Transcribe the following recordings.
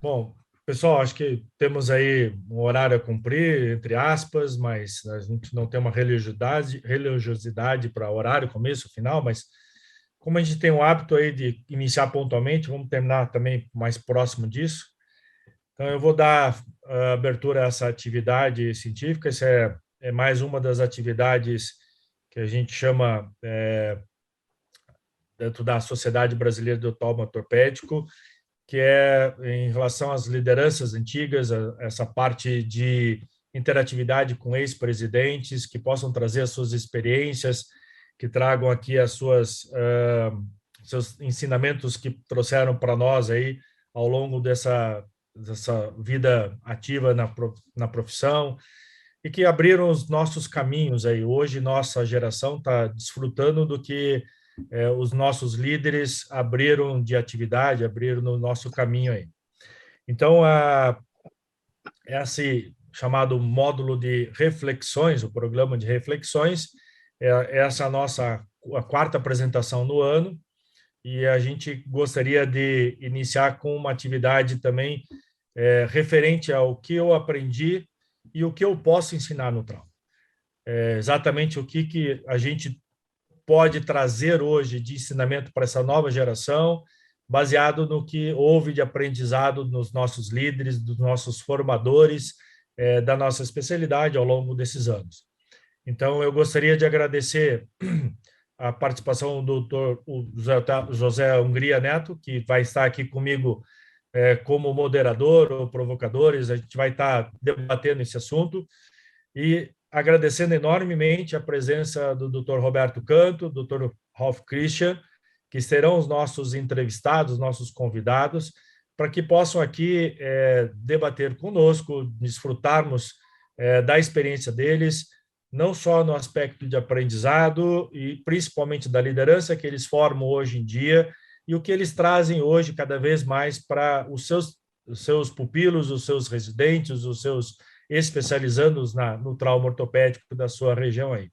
Bom, pessoal, acho que temos aí um horário a cumprir, entre aspas, mas a gente não tem uma religiosidade para horário, começo, final, mas como a gente tem o hábito aí de iniciar pontualmente, vamos terminar também mais próximo disso. Então, eu vou dar abertura a essa atividade científica. Essa é mais uma das atividades que a gente chama, dentro da Sociedade Brasileira do Trauma Ortopédico, que é em relação às lideranças antigas, essa parte de interatividade com ex-presidentes, que possam trazer as suas experiências, que tragam aqui as seus ensinamentos que trouxeram para nós aí ao longo dessa vida ativa na profissão e que abriram os nossos caminhos aí. Hoje, nossa geração está desfrutando do que os nossos líderes abriram de atividade, abriram no nosso caminho aí. Então, esse chamado módulo de reflexões, o programa de reflexões, é essa a quarta apresentação no ano, e a gente gostaria de iniciar com uma atividade também referente ao que eu aprendi e o que eu posso ensinar no trauma. Exatamente o que a gente pode trazer hoje de ensinamento para essa nova geração, baseado no que houve de aprendizado nos nossos líderes, dos nossos formadores, da nossa especialidade ao longo desses anos. Então, eu gostaria de agradecer a participação do doutor José Hungria Neto, que vai estar aqui comigo como moderador ou provocadores. A gente vai estar debatendo esse assunto e agradecendo enormemente a presença do Dr. Roberto Canto, do Dr. Ralph Christian, que serão os nossos entrevistados, nossos convidados, para que possam aqui debater conosco, desfrutarmos da experiência deles, não só no aspecto de aprendizado e principalmente da liderança que eles formam hoje em dia e o que eles trazem hoje cada vez mais para os seus pupilos, os seus residentes, os seus especializando-os no trauma ortopédico da sua região aí.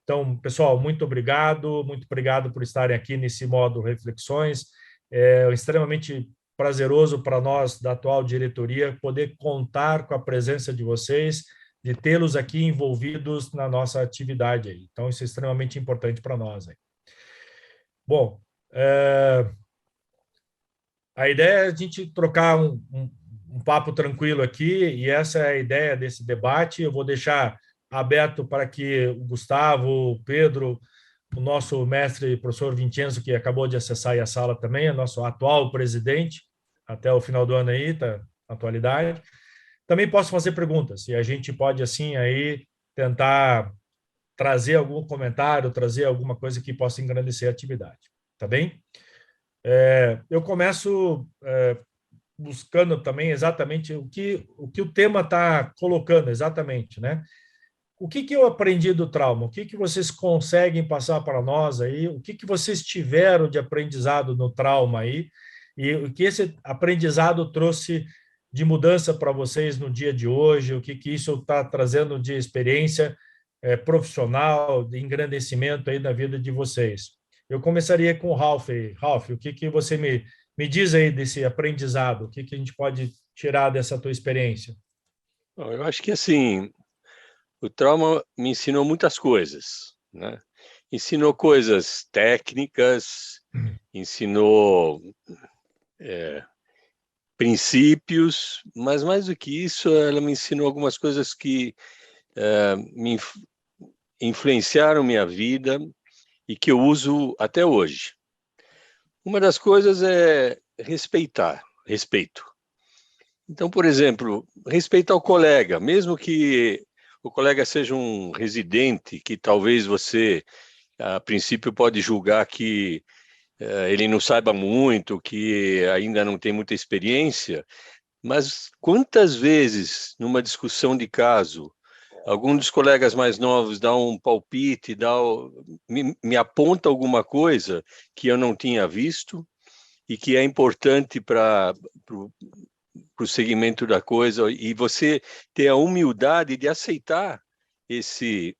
Então, pessoal, muito obrigado por estarem aqui nesse modo Reflexões. É extremamente prazeroso para nós, da atual diretoria, poder contar com a presença de vocês, de tê-los aqui envolvidos na nossa atividade aí. Então, isso é extremamente importante para nós aí. Bom, a ideia é a gente trocar um papo tranquilo aqui, e essa é a ideia desse debate. Eu vou deixar aberto para que o Gustavo, o Pedro, o nosso mestre, professor Vincenzo, que acabou de acessar aí a sala também, é nosso atual presidente, até o final do ano aí, tá, na atualidade, também posso fazer perguntas, e a gente pode, assim, aí tentar trazer algum comentário, trazer alguma coisa que possa engrandecer a atividade, tá bem? Eu começo buscando também exatamente o que o tema está colocando, exatamente, né? O que eu aprendi do trauma? O que vocês conseguem passar para nós aí? O que vocês tiveram de aprendizado no trauma aí? E o que esse aprendizado trouxe de mudança para vocês no dia de hoje? O que isso está trazendo de experiência profissional, de engrandecimento aí na vida de vocês? Eu começaria com o Ralph aí. Ralph, o que você me diz aí desse aprendizado? O que a gente pode tirar dessa tua experiência? Bom, eu acho que assim, o trauma me ensinou muitas coisas, né? Ensinou coisas técnicas, ensinou princípios, mas mais do que isso, ela me ensinou algumas coisas que me influenciaram minha vida e que eu uso até hoje. Uma das coisas é respeito. Então, por exemplo, respeitar o colega, mesmo que o colega seja um residente, que talvez você, a princípio, pode julgar que ele não saiba muito, que ainda não tem muita experiência, mas quantas vezes, numa discussão de caso, algum dos colegas mais novos dá um palpite, me aponta alguma coisa que eu não tinha visto e que é importante para o segmento da coisa, e você ter a humildade de aceitar esse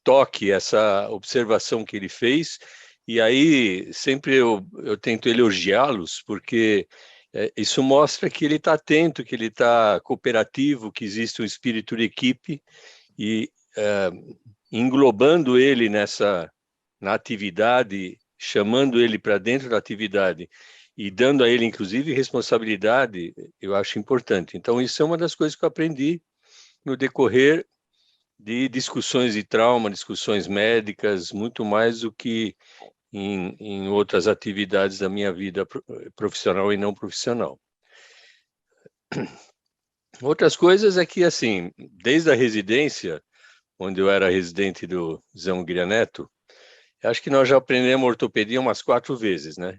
toque, essa observação que ele fez, e aí sempre eu tento elogiá-los, porque Isso mostra que ele está atento, que ele está cooperativo, que existe um espírito de equipe e englobando ele na atividade, chamando ele para dentro da atividade e dando a ele, inclusive, responsabilidade, eu acho importante. Então, isso é uma das coisas que eu aprendi no decorrer de discussões de trauma, discussões médicas, muito mais do que em outras atividades da minha vida profissional e não profissional. Outras coisas é que, assim, desde a residência, onde eu era residente do Zé Hungria Neto, acho que nós já aprendemos ortopedia umas 4 vezes, né?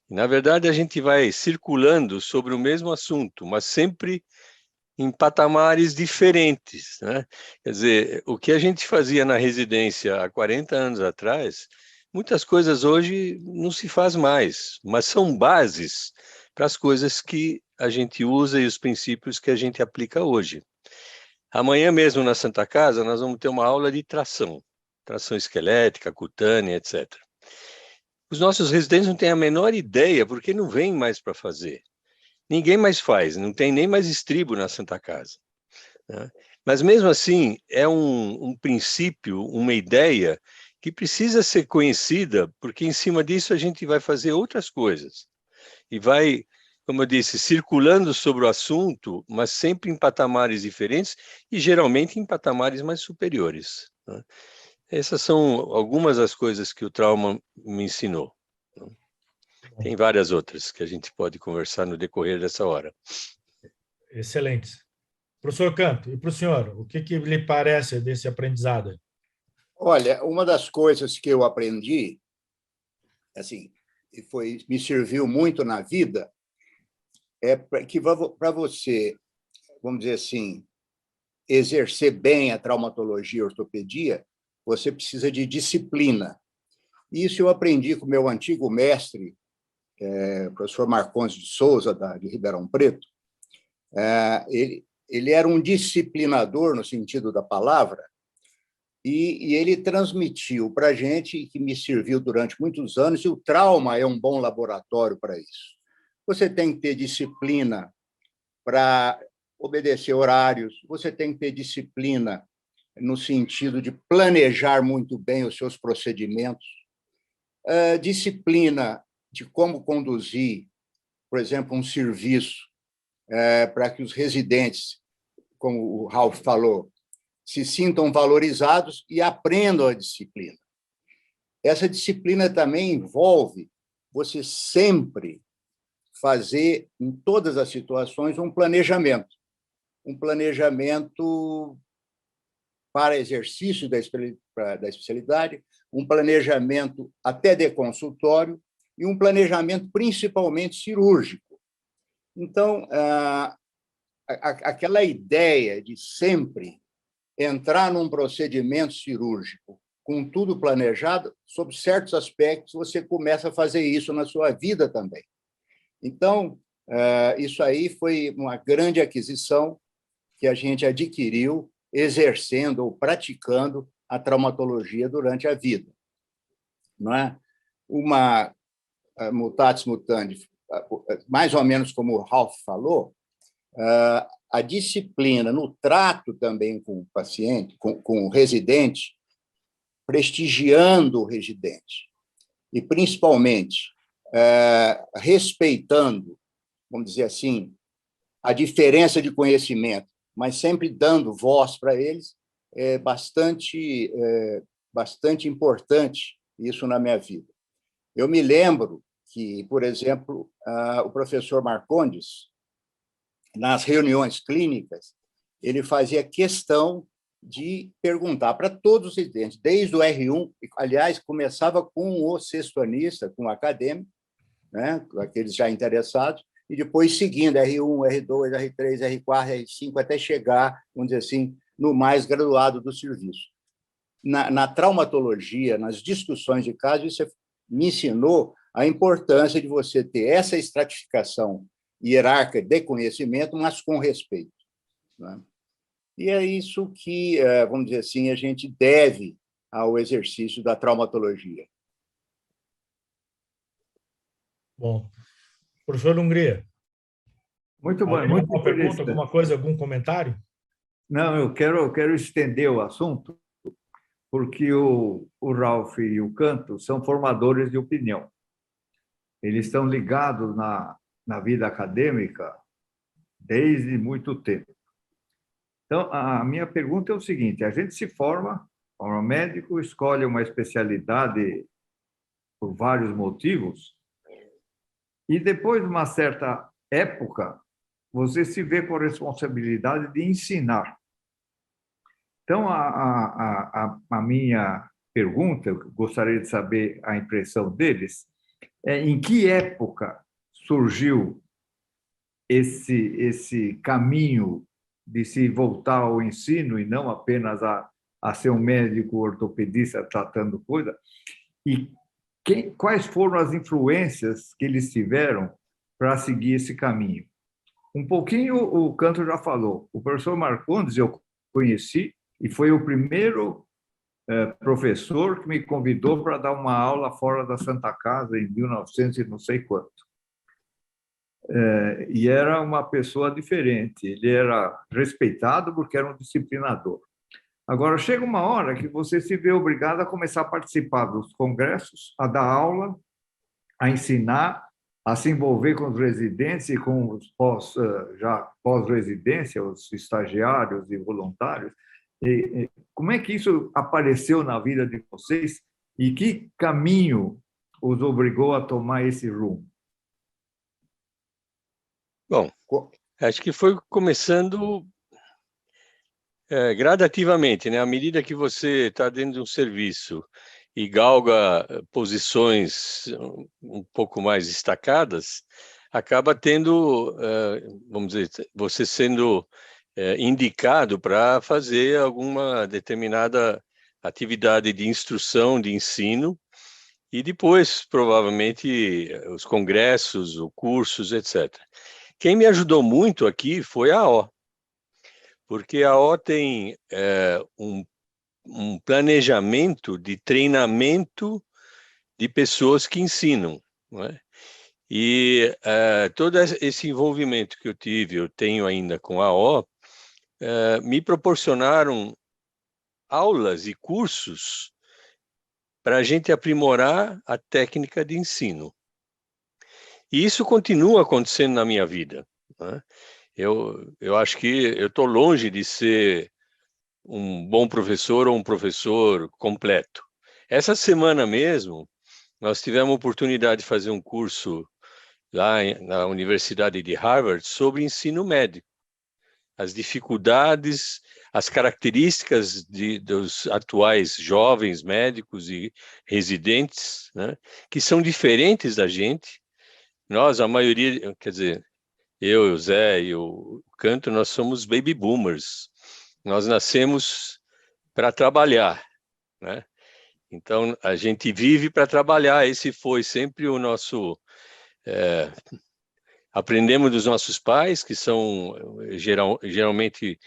E, na verdade, a gente vai circulando sobre o mesmo assunto, mas sempre em patamares diferentes, né? Quer dizer, o que a gente fazia na residência há 40 anos atrás, muitas coisas hoje não se faz mais, mas são bases para as coisas que a gente usa e os princípios que a gente aplica hoje. Amanhã mesmo na Santa Casa nós vamos ter uma aula de tração esquelética, cutânea, etc. Os nossos residentes não têm a menor ideia porque não vêm mais para fazer. Ninguém mais faz, não tem nem mais estribo na Santa Casa, né? Mas mesmo assim é um princípio, uma ideia que precisa ser conhecida, porque em cima disso a gente vai fazer outras coisas e vai, como eu disse, circulando sobre o assunto, mas sempre em patamares diferentes e geralmente em patamares mais superiores, né? Essas são algumas das coisas que o trauma me ensinou, né? Tem várias outras que a gente pode conversar no decorrer dessa hora. Excelente. Professor Canto, e para o senhor, o que lhe parece desse aprendizado? Olha, uma das coisas que eu aprendi, assim, me serviu muito na vida, é que para você, vamos dizer assim, exercer bem a traumatologia e a ortopedia, você precisa de disciplina. Isso eu aprendi com o meu antigo mestre, o professor Marcondes de Souza, de Ribeirão Preto. Ele era um disciplinador, no sentido da palavra, e ele transmitiu para a gente, que me serviu durante muitos anos, e o trauma é um bom laboratório para isso. Você tem que ter disciplina para obedecer horários, você tem que ter disciplina no sentido de planejar muito bem os seus procedimentos, disciplina de como conduzir, por exemplo, um serviço para que os residentes, como o Ralph falou, se sintam valorizados e aprendam a disciplina. Essa disciplina também envolve você sempre fazer, em todas as situações, um planejamento para exercício da especialidade, um planejamento até de consultório e um planejamento principalmente cirúrgico. Então, aquela ideia de sempre entrar num procedimento cirúrgico com tudo planejado, sob certos aspectos, você começa a fazer isso na sua vida também. Então, isso aí foi uma grande aquisição que a gente adquiriu exercendo ou praticando a traumatologia durante a vida. Não é? Uma mutatis mutandis, mais ou menos como o Ralph falou, a disciplina no trato também com o paciente, com o residente, prestigiando o residente e, principalmente, respeitando, vamos dizer assim, a diferença de conhecimento, mas sempre dando voz para eles, é bastante importante isso na minha vida. Eu me lembro que, por exemplo, o professor Marcondes, nas reuniões clínicas, ele fazia questão de perguntar para todos os residentes, desde o R1, aliás, começava com o sextoanista, com o acadêmico, né, aqueles já interessados, e depois seguindo R1, R2, R3, R4, R5, até chegar, vamos dizer assim, no mais graduado do serviço. Na traumatologia, nas discussões de caso, isso me ensinou a importância de você ter essa estratificação hierárquica de conhecimento, mas com respeito, né? E é isso que, vamos dizer assim, a gente deve ao exercício da traumatologia. Bom, professor Hungria, Muito bom, Alguém, muito alguma pergunta, interessante. alguma coisa, algum comentário? Não, eu quero estender o assunto, porque o Ralph e o Canto são formadores de opinião. Eles estão ligados na vida acadêmica desde muito tempo. Então, a minha pergunta é o seguinte: a gente se forma médico, escolhe uma especialidade por vários motivos, e depois de uma certa época, você se vê com a responsabilidade de ensinar. Então, a minha pergunta, eu gostaria de saber a impressão deles, é em que época surgiu esse caminho de se voltar ao ensino e não apenas a ser um médico ortopedista tratando coisa, e quais foram as influências que eles tiveram para seguir esse caminho. Um pouquinho o Canto já falou. O professor Marcondes eu conheci e foi o primeiro professor que me convidou para dar uma aula fora da Santa Casa em 1900 e não sei quanto. E era uma pessoa diferente. Ele era respeitado porque era um disciplinador. Agora, chega uma hora que você se vê obrigado a começar a participar dos congressos, a dar aula, a ensinar, a se envolver com os residentes e com os pós-residência, os estagiários e voluntários. E como é que isso apareceu na vida de vocês e que caminho os obrigou a tomar esse rumo? Bom, acho que foi começando gradativamente, né? À medida que você está dentro de um serviço e galga posições um pouco mais destacadas, acaba tendo, vamos dizer, você sendo indicado para fazer alguma determinada atividade de instrução, de ensino, e depois, provavelmente, os congressos, os cursos, etc. Quem me ajudou muito aqui foi a AO, porque a AO tem um planejamento de treinamento de pessoas que ensinam, não é? E todo esse envolvimento que eu tenho ainda com a AO, me proporcionaram aulas e cursos para a gente aprimorar a técnica de ensino. E isso continua acontecendo na minha vida, né? Eu acho que eu estou longe de ser um bom professor ou um professor completo. Essa semana mesmo, nós tivemos a oportunidade de fazer um curso lá na Universidade de Harvard sobre ensino médico. As dificuldades, as características dos atuais jovens médicos e residentes, né, que são diferentes da gente. Nós, a maioria, quer dizer, eu, o Zé e o Canto, nós somos baby boomers. Nós nascemos para trabalhar, né? Então, a gente vive para trabalhar. Esse foi sempre o nosso... aprendemos dos nossos pais, que são geralmente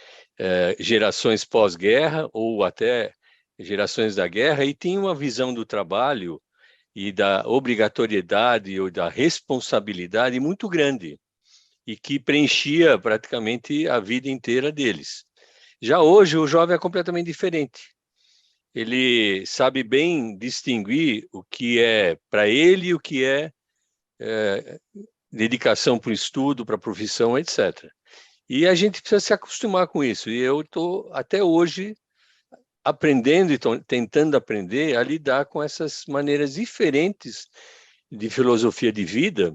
gerações pós-guerra ou até gerações da guerra, e tinham uma visão do trabalho e da obrigatoriedade ou da responsabilidade muito grande, e que preenchia praticamente a vida inteira deles. Já hoje, o jovem é completamente diferente. Ele sabe bem distinguir o que é para ele e o que é dedicação para o estudo, para a profissão, etc. E a gente precisa se acostumar com isso. E eu estou, até hoje, aprendendo e tentando aprender a lidar com essas maneiras diferentes de filosofia de vida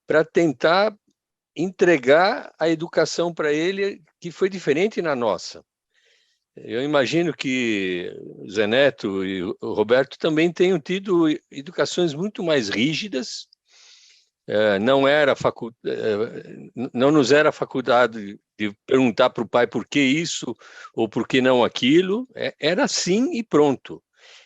para tentar entregar a educação para ele que foi diferente na nossa. Eu imagino que o Zé Neto e o Roberto também tenham tido educações muito mais rígidas. Não nos era faculdade de perguntar para o pai por que isso ou por que não aquilo. Era assim e pronto.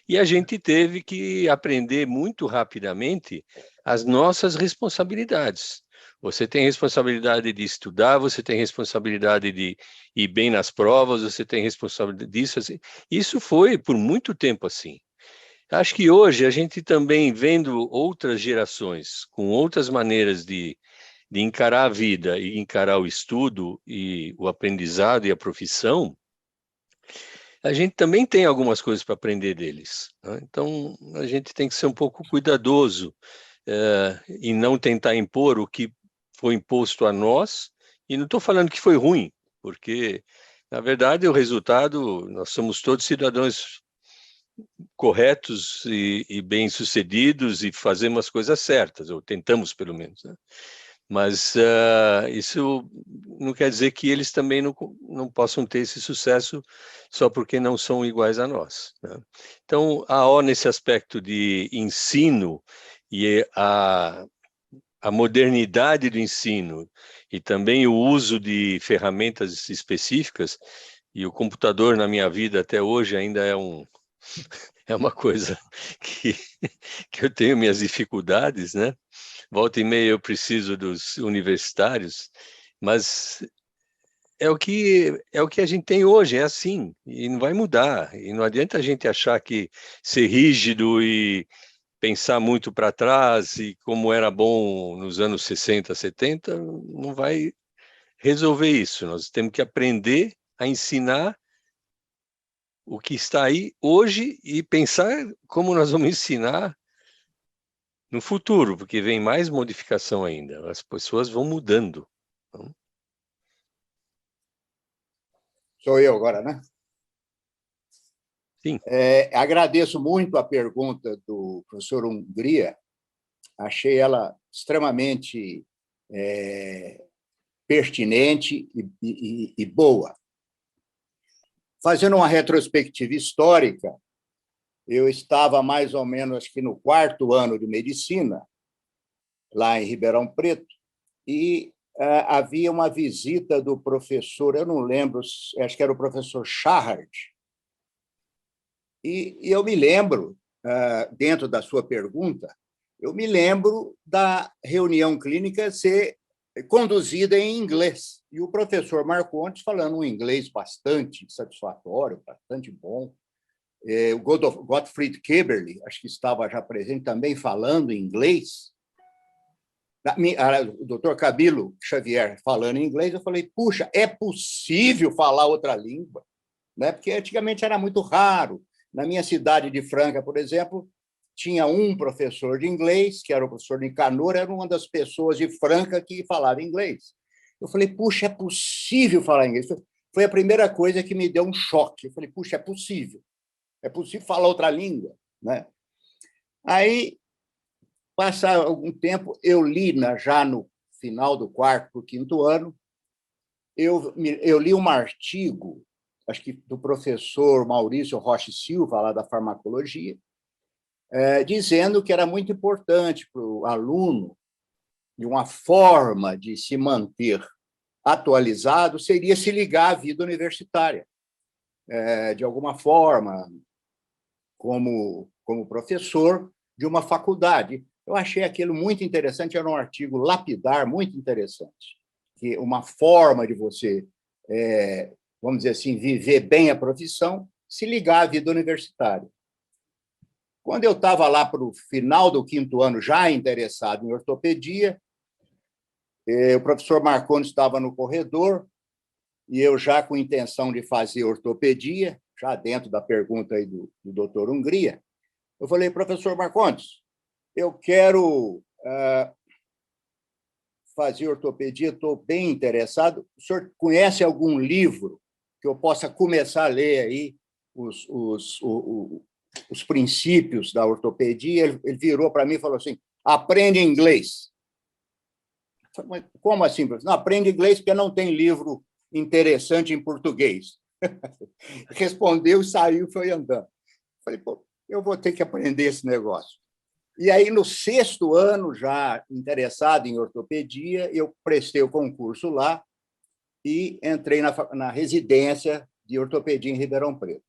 E a gente teve que aprender muito rapidamente as nossas responsabilidades. Você tem responsabilidade de estudar, você tem responsabilidade de ir bem nas provas, você tem responsabilidade disso. Assim. Isso foi por muito tempo assim. Acho que hoje a gente também, vendo outras gerações com outras maneiras de de encarar a vida e encarar o estudo e o aprendizado e a profissão, a gente também tem algumas coisas para aprender deles, né? Então, a gente tem que ser um pouco cuidadoso e não tentar impor o que foi imposto a nós. E não estou falando que foi ruim, porque, na verdade, o resultado, nós somos todos cidadãos corretos e bem-sucedidos e fazemos as coisas certas, ou tentamos, pelo menos, né? Mas isso não quer dizer que eles também não possam ter esse sucesso só porque não são iguais a nós, né? Então, a O, nesse aspecto de ensino e a modernidade do ensino e também o uso de ferramentas específicas, e o computador na minha vida até hoje ainda é uma coisa que, que eu tenho minhas dificuldades, né? Volta e meia eu preciso dos universitários, mas é o que a gente tem hoje, é assim, e não vai mudar. E não adianta a gente achar que ser rígido e pensar muito para trás e como era bom nos anos 60, 70, não vai resolver isso. Nós temos que aprender a ensinar o que está aí hoje e pensar como nós vamos ensinar no futuro, porque vem mais modificação ainda. As pessoas vão mudando. Então, Sou eu agora, né? sim. Agradeço muito a pergunta do professor Hungria. Achei ela extremamente pertinente e boa. Fazendo uma retrospectiva histórica, eu estava mais ou menos acho que no 4º ano de medicina, lá em Ribeirão Preto, e havia uma visita do professor, eu não lembro, acho que era o professor Schahart, e eu me lembro, dentro da sua pergunta, eu me lembro da reunião clínica ser conduzida em inglês, e o professor Marcondes falando um inglês bastante satisfatório, bastante bom. O Gottfried Keberle, acho que estava já presente, também falando em inglês. O doutor Cabilo Xavier falando em inglês, eu falei, puxa, é possível falar outra língua? Né? Porque antigamente era muito raro. Na minha cidade de Franca, por exemplo, tinha um professor de inglês, que era o professor Nicanor, era uma das pessoas de Franca que falava inglês. Eu falei, puxa, é possível falar inglês? Foi a primeira coisa que me deu um choque. Eu falei, puxa, é possível falar outra língua, né? Aí, passar algum tempo, eu li já no final do 4º para o 5º ano, eu li um artigo, acho que do professor Maurício Rocha Silva, lá da farmacologia, dizendo que era muito importante para o aluno, e uma forma de se manter atualizado seria se ligar à vida universitária, de alguma forma, como professor de uma faculdade. Eu achei aquilo muito interessante, era um artigo lapidar muito interessante, que uma forma de você, vamos dizer assim, viver bem a profissão, se ligar à vida universitária. Quando eu estava lá para o final do 5º ano, já interessado em ortopedia, o professor Marconi estava no corredor, e eu já com intenção de fazer ortopedia, já dentro da pergunta aí do doutor Hungria, eu falei, professor Marcondes, eu quero fazer ortopedia, estou bem interessado. O senhor conhece algum livro que eu possa começar a ler aí os princípios da ortopedia? Ele virou para mim e falou assim, aprende inglês. Eu falei, mas como assim, professor? Não, aprende inglês porque não tem livro interessante em português. Respondeu, saiu e foi andando. Falei, pô, eu vou ter que aprender esse negócio. E aí, no 6º ano, já interessado em ortopedia, eu prestei o concurso lá e entrei na residência de ortopedia em Ribeirão Preto.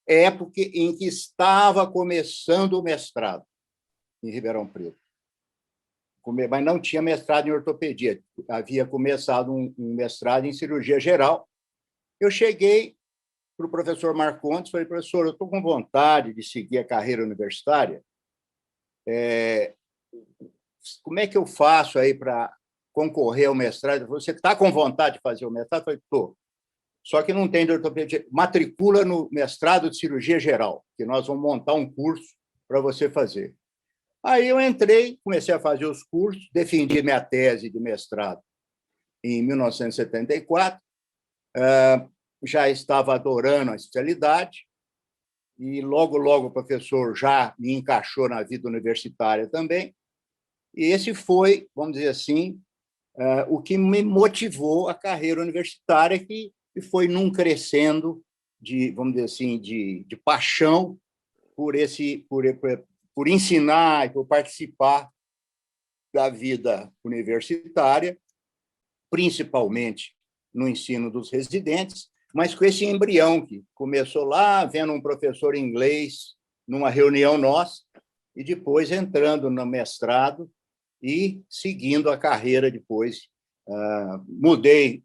Época em que estava começando o mestrado em Ribeirão Preto. Mas não tinha mestrado em ortopedia. Havia começado um mestrado em cirurgia geral. Eu cheguei para o professor Marcondes e falei, professor, eu estou com vontade de seguir a carreira universitária. Como é que eu faço aí para concorrer ao mestrado. Ele falou, você está com vontade de fazer o mestrado? Eu falei, estou. Só que não tem de ortopedia. Matricula no mestrado de cirurgia geral, que nós vamos montar um curso para você fazer. Aí eu entrei, comecei a fazer os cursos, defendi minha tese de mestrado em 1974, já estava adorando a especialidade, e logo o professor já me encaixou na vida universitária também, e esse foi, vamos dizer assim, o que me motivou a carreira universitária, que foi num crescendo de, vamos dizer assim, de paixão por ensinar e por participar da vida universitária, principalmente no ensino dos residentes, mas com esse embrião que começou lá, vendo um professor inglês numa reunião nossa, e depois entrando no mestrado e seguindo a carreira depois. Mudei,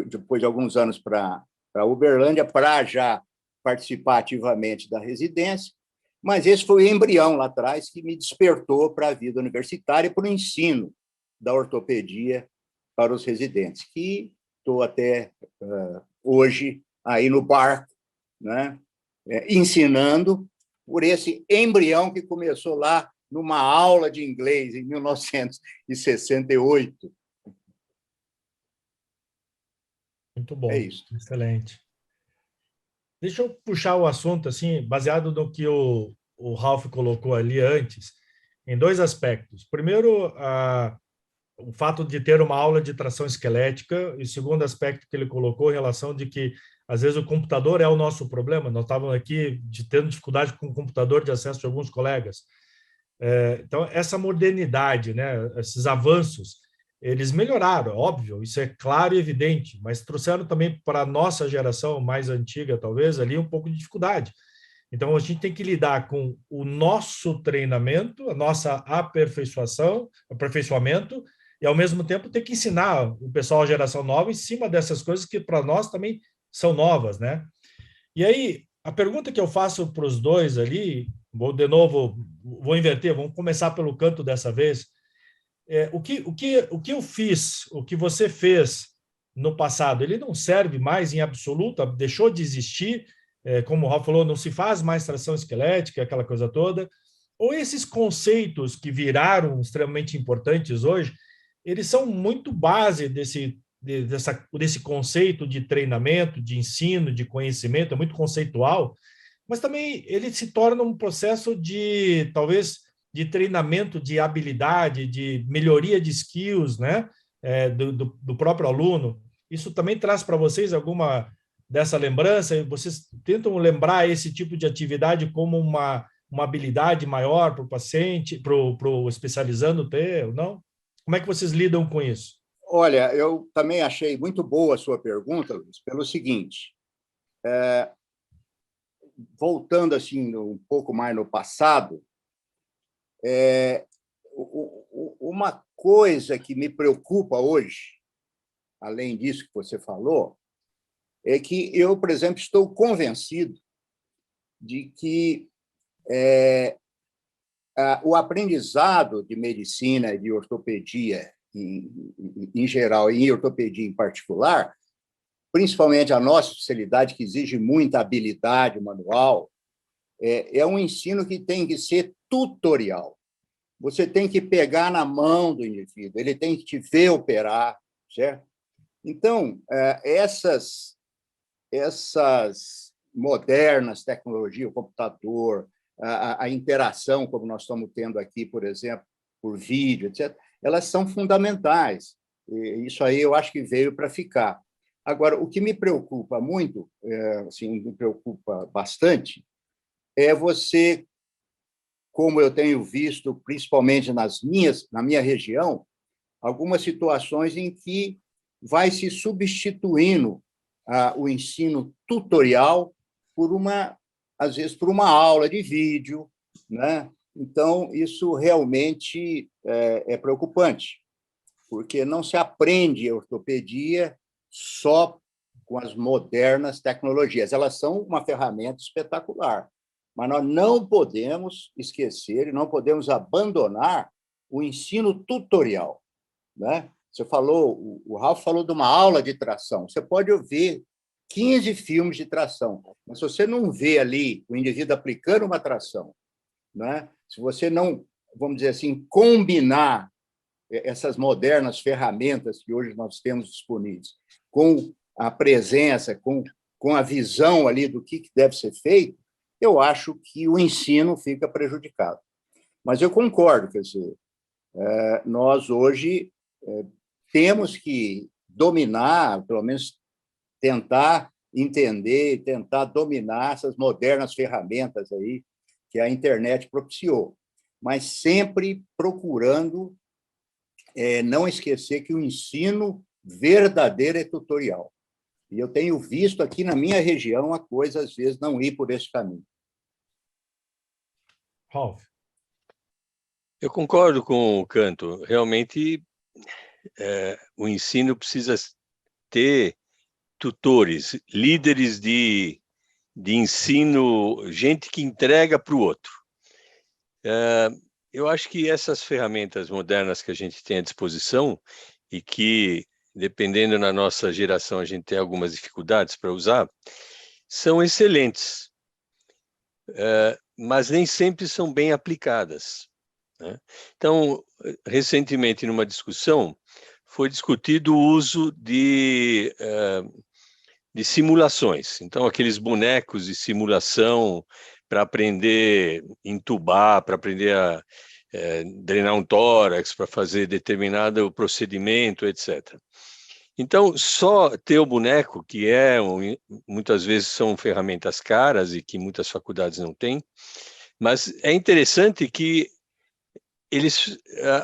depois de alguns anos, para Uberlândia, para já participar ativamente da residência, mas esse foi o embrião lá atrás que me despertou para a vida universitária e para o ensino da ortopedia para os residentes, que estou até hoje aí no barco, né, ensinando por esse embrião que começou lá numa aula de inglês em 1968. Muito bom. É isso. Excelente. Deixa eu puxar o assunto, assim, baseado no que o Ralph colocou ali antes, em dois aspectos. Primeiro, o fato de ter uma aula de tração esquelética, e o segundo aspecto que ele colocou em relação de que, às vezes, o computador é o nosso problema. Nós estávamos aqui tendo dificuldade com o computador de acesso de alguns colegas. Então, essa modernidade, né, esses avanços, eles melhoraram, óbvio, isso é claro e evidente, mas trouxeram também para a nossa geração mais antiga, talvez, ali um pouco de dificuldade. Então, a gente tem que lidar com o nosso treinamento, a nossa aperfeiçoamento, e, ao mesmo tempo, ter que ensinar o pessoal, a geração nova, em cima dessas coisas que, para nós, também são novas, né? E aí, a pergunta que eu faço para os dois ali, vou inverter, vamos começar pelo canto dessa vez. O que eu fiz, o que você fez no passado, ele não serve mais em absoluto, deixou de existir, como o Ralph falou, não se faz mais tração esquelética, aquela coisa toda, ou esses conceitos que viraram extremamente importantes hoje, eles são muito base desse conceito de treinamento, de ensino, de conhecimento, é muito conceitual, mas também ele se torna um processo de, talvez, de treinamento de habilidade, de melhoria de skills, né? Do próprio aluno. Isso também traz para vocês alguma dessa lembrança? Vocês tentam lembrar esse tipo de atividade como uma habilidade maior para o paciente, para o especializando ter ou não? Como é que vocês lidam com isso? Olha, eu também achei muito boa a sua pergunta, Luiz, pelo seguinte, voltando assim um pouco mais no passado, uma coisa que me preocupa hoje, além disso que você falou, é que eu, por exemplo, estou convencido de que o aprendizado de medicina e de ortopedia em geral e em ortopedia em particular, principalmente a nossa especialidade, que exige muita habilidade manual, é um ensino que tem que ser tutorial. Você tem que pegar na mão do indivíduo, ele tem que te ver operar, certo? Então, essas modernas tecnologias, o computador, a interação, como nós estamos tendo aqui, por exemplo, por vídeo, etc., elas são fundamentais. E isso aí eu acho que veio para ficar. Agora, o que me preocupa muito, assim, me preocupa bastante, é você, como eu tenho visto, principalmente na minha região, algumas situações em que vai se substituindo o ensino tutorial às vezes, por uma aula de vídeo, né? Então, isso realmente é preocupante, porque não se aprende a ortopedia só com as modernas tecnologias. Elas são uma ferramenta espetacular, mas nós não podemos esquecer e não podemos abandonar o ensino tutorial, né? Você falou, o Ralph falou de uma aula de tração. Você pode ver 15 filmes de tração, mas se você não vê ali o indivíduo aplicando uma tração, né? Se você não, vamos dizer assim, combinar essas modernas ferramentas que hoje nós temos disponíveis com a presença, com a visão ali do que deve ser feito, eu acho que o ensino fica prejudicado. Mas eu concordo, quer dizer, nós hoje temos que dominar, pelo menos tentar entender, tentar dominar essas modernas ferramentas aí que a internet propiciou, mas sempre procurando não esquecer que o ensino verdadeiro é tutorial. E eu tenho visto aqui na minha região a coisa, às vezes, não ir por esse caminho. Ralph. Eu concordo com o Canto. Realmente, o ensino precisa ter tutores, líderes de ensino, gente que entrega para o outro. Eu acho que essas ferramentas modernas que a gente tem à disposição e que, dependendo da nossa geração, a gente tem algumas dificuldades para usar, são excelentes, mas nem sempre são bem aplicadas, né? Então, recentemente, numa discussão, foi discutido o uso de simulações. Então, aqueles bonecos de simulação para aprender a entubar, para aprender a drenar um tórax, para fazer determinado procedimento, etc. Então, só ter o boneco, que muitas vezes são ferramentas caras e que muitas faculdades não têm, mas é interessante que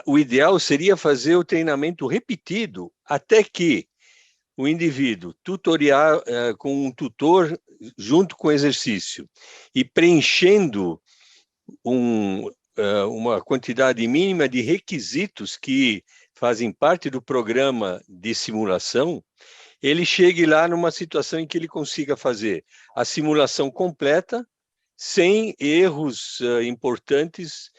o ideal seria fazer o treinamento repetido até que o indivíduo tutoriar com um tutor junto com o exercício e preenchendo uma quantidade mínima de requisitos que fazem parte do programa de simulação, ele chegue lá numa situação em que ele consiga fazer a simulação completa, sem erros importantes.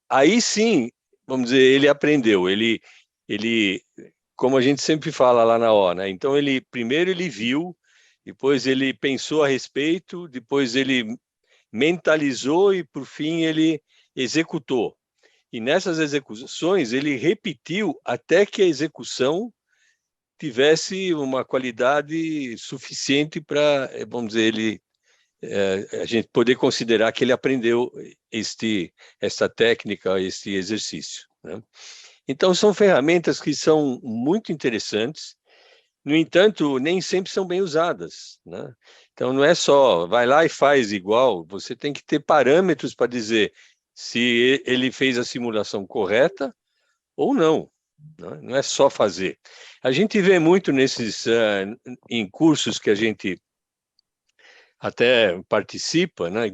Aí sim, vamos dizer, ele aprendeu, ele como a gente sempre fala lá na O, né? Então, primeiro ele viu, depois ele pensou a respeito, depois ele mentalizou e, por fim, ele executou. E nessas execuções, ele repetiu até que a execução tivesse uma qualidade suficiente para, vamos dizer, a gente poder considerar que ele aprendeu esta técnica, este exercício, né? Então, são ferramentas que são muito interessantes, no entanto, nem sempre são bem usadas, né? Então, não é só, vai lá e faz igual, você tem que ter parâmetros para dizer se ele fez a simulação correta ou não, né? Não é só fazer. A gente vê muito em cursos que a gente até participa, né,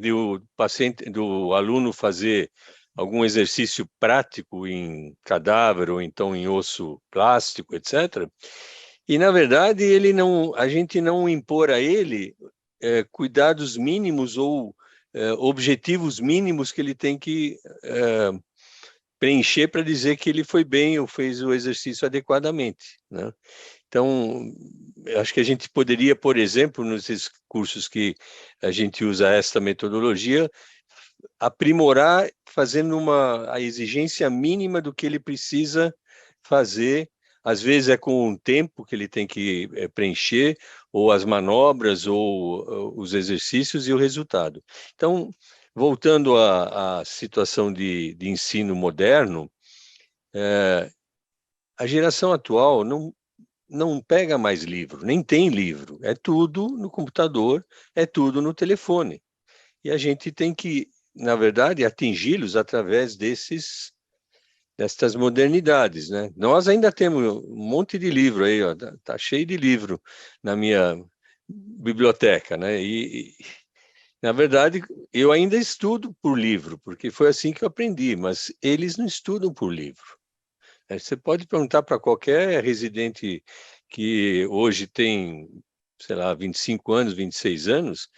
do aluno fazer algum exercício prático em cadáver ou então em osso plástico, etc. E na verdade a gente não impor a ele cuidados mínimos ou objetivos mínimos que ele tem que preencher para dizer que ele foi bem ou fez o exercício adequadamente, né? Então, acho que a gente poderia, por exemplo, nos cursos que a gente usa esta metodologia, aprimorar fazendo a exigência mínima do que ele precisa fazer. Às vezes é com um tempo que ele tem que preencher, ou as manobras, ou os exercícios e o resultado. Então, voltando à situação de ensino moderno, a geração atual não pega mais livro, nem tem livro. É tudo no computador, é tudo no telefone. E a gente tem que, na verdade, atingi-los através destas modernidades, né? Nós ainda temos um monte de livro aí, ó, tá cheio de livro na minha biblioteca, né? Na verdade, eu ainda estudo por livro, porque foi assim que eu aprendi, mas eles não estudam por livro. Você pode perguntar para qualquer residente que hoje tem, sei lá, 25 anos, 26 anos,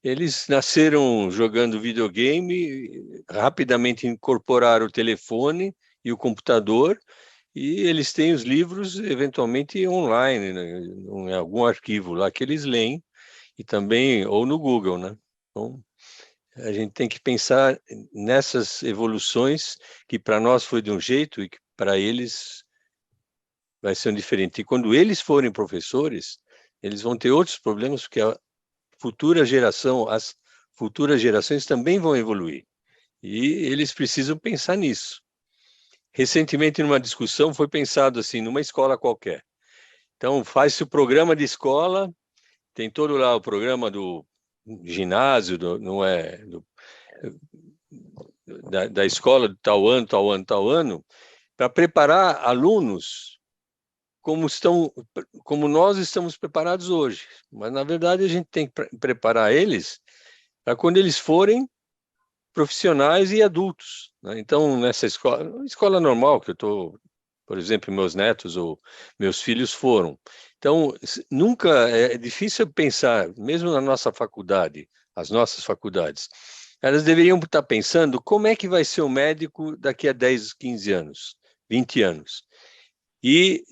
eles nasceram jogando videogame, rapidamente incorporaram o telefone e o computador E eles têm os livros, eventualmente, online, né, em algum arquivo lá que eles leem, e também, ou no Google, né? Então, a gente tem que pensar nessas evoluções que para nós foi de um jeito e que para eles vai ser um diferente. E quando eles forem professores, eles vão ter outros problemas, porque a futura geração, as futuras gerações também vão evoluir. E eles precisam pensar nisso. Recentemente, numa discussão, foi pensado assim, numa escola qualquer. Então, faz-se o programa de escola, tem todo lá o programa do ginásio, não é, da escola de tal ano, tal ano, tal ano, para preparar alunos como nós estamos preparados hoje. Mas, na verdade, a gente tem que preparar eles para quando eles forem profissionais e adultos, né? Então, nessa escola normal que eu estou, por exemplo, meus netos ou meus filhos foram. Então, nunca é difícil pensar, mesmo na nossa faculdade, as nossas faculdades, elas deveriam estar pensando como é que vai ser o médico daqui a 10, 15 anos, 20 anos. E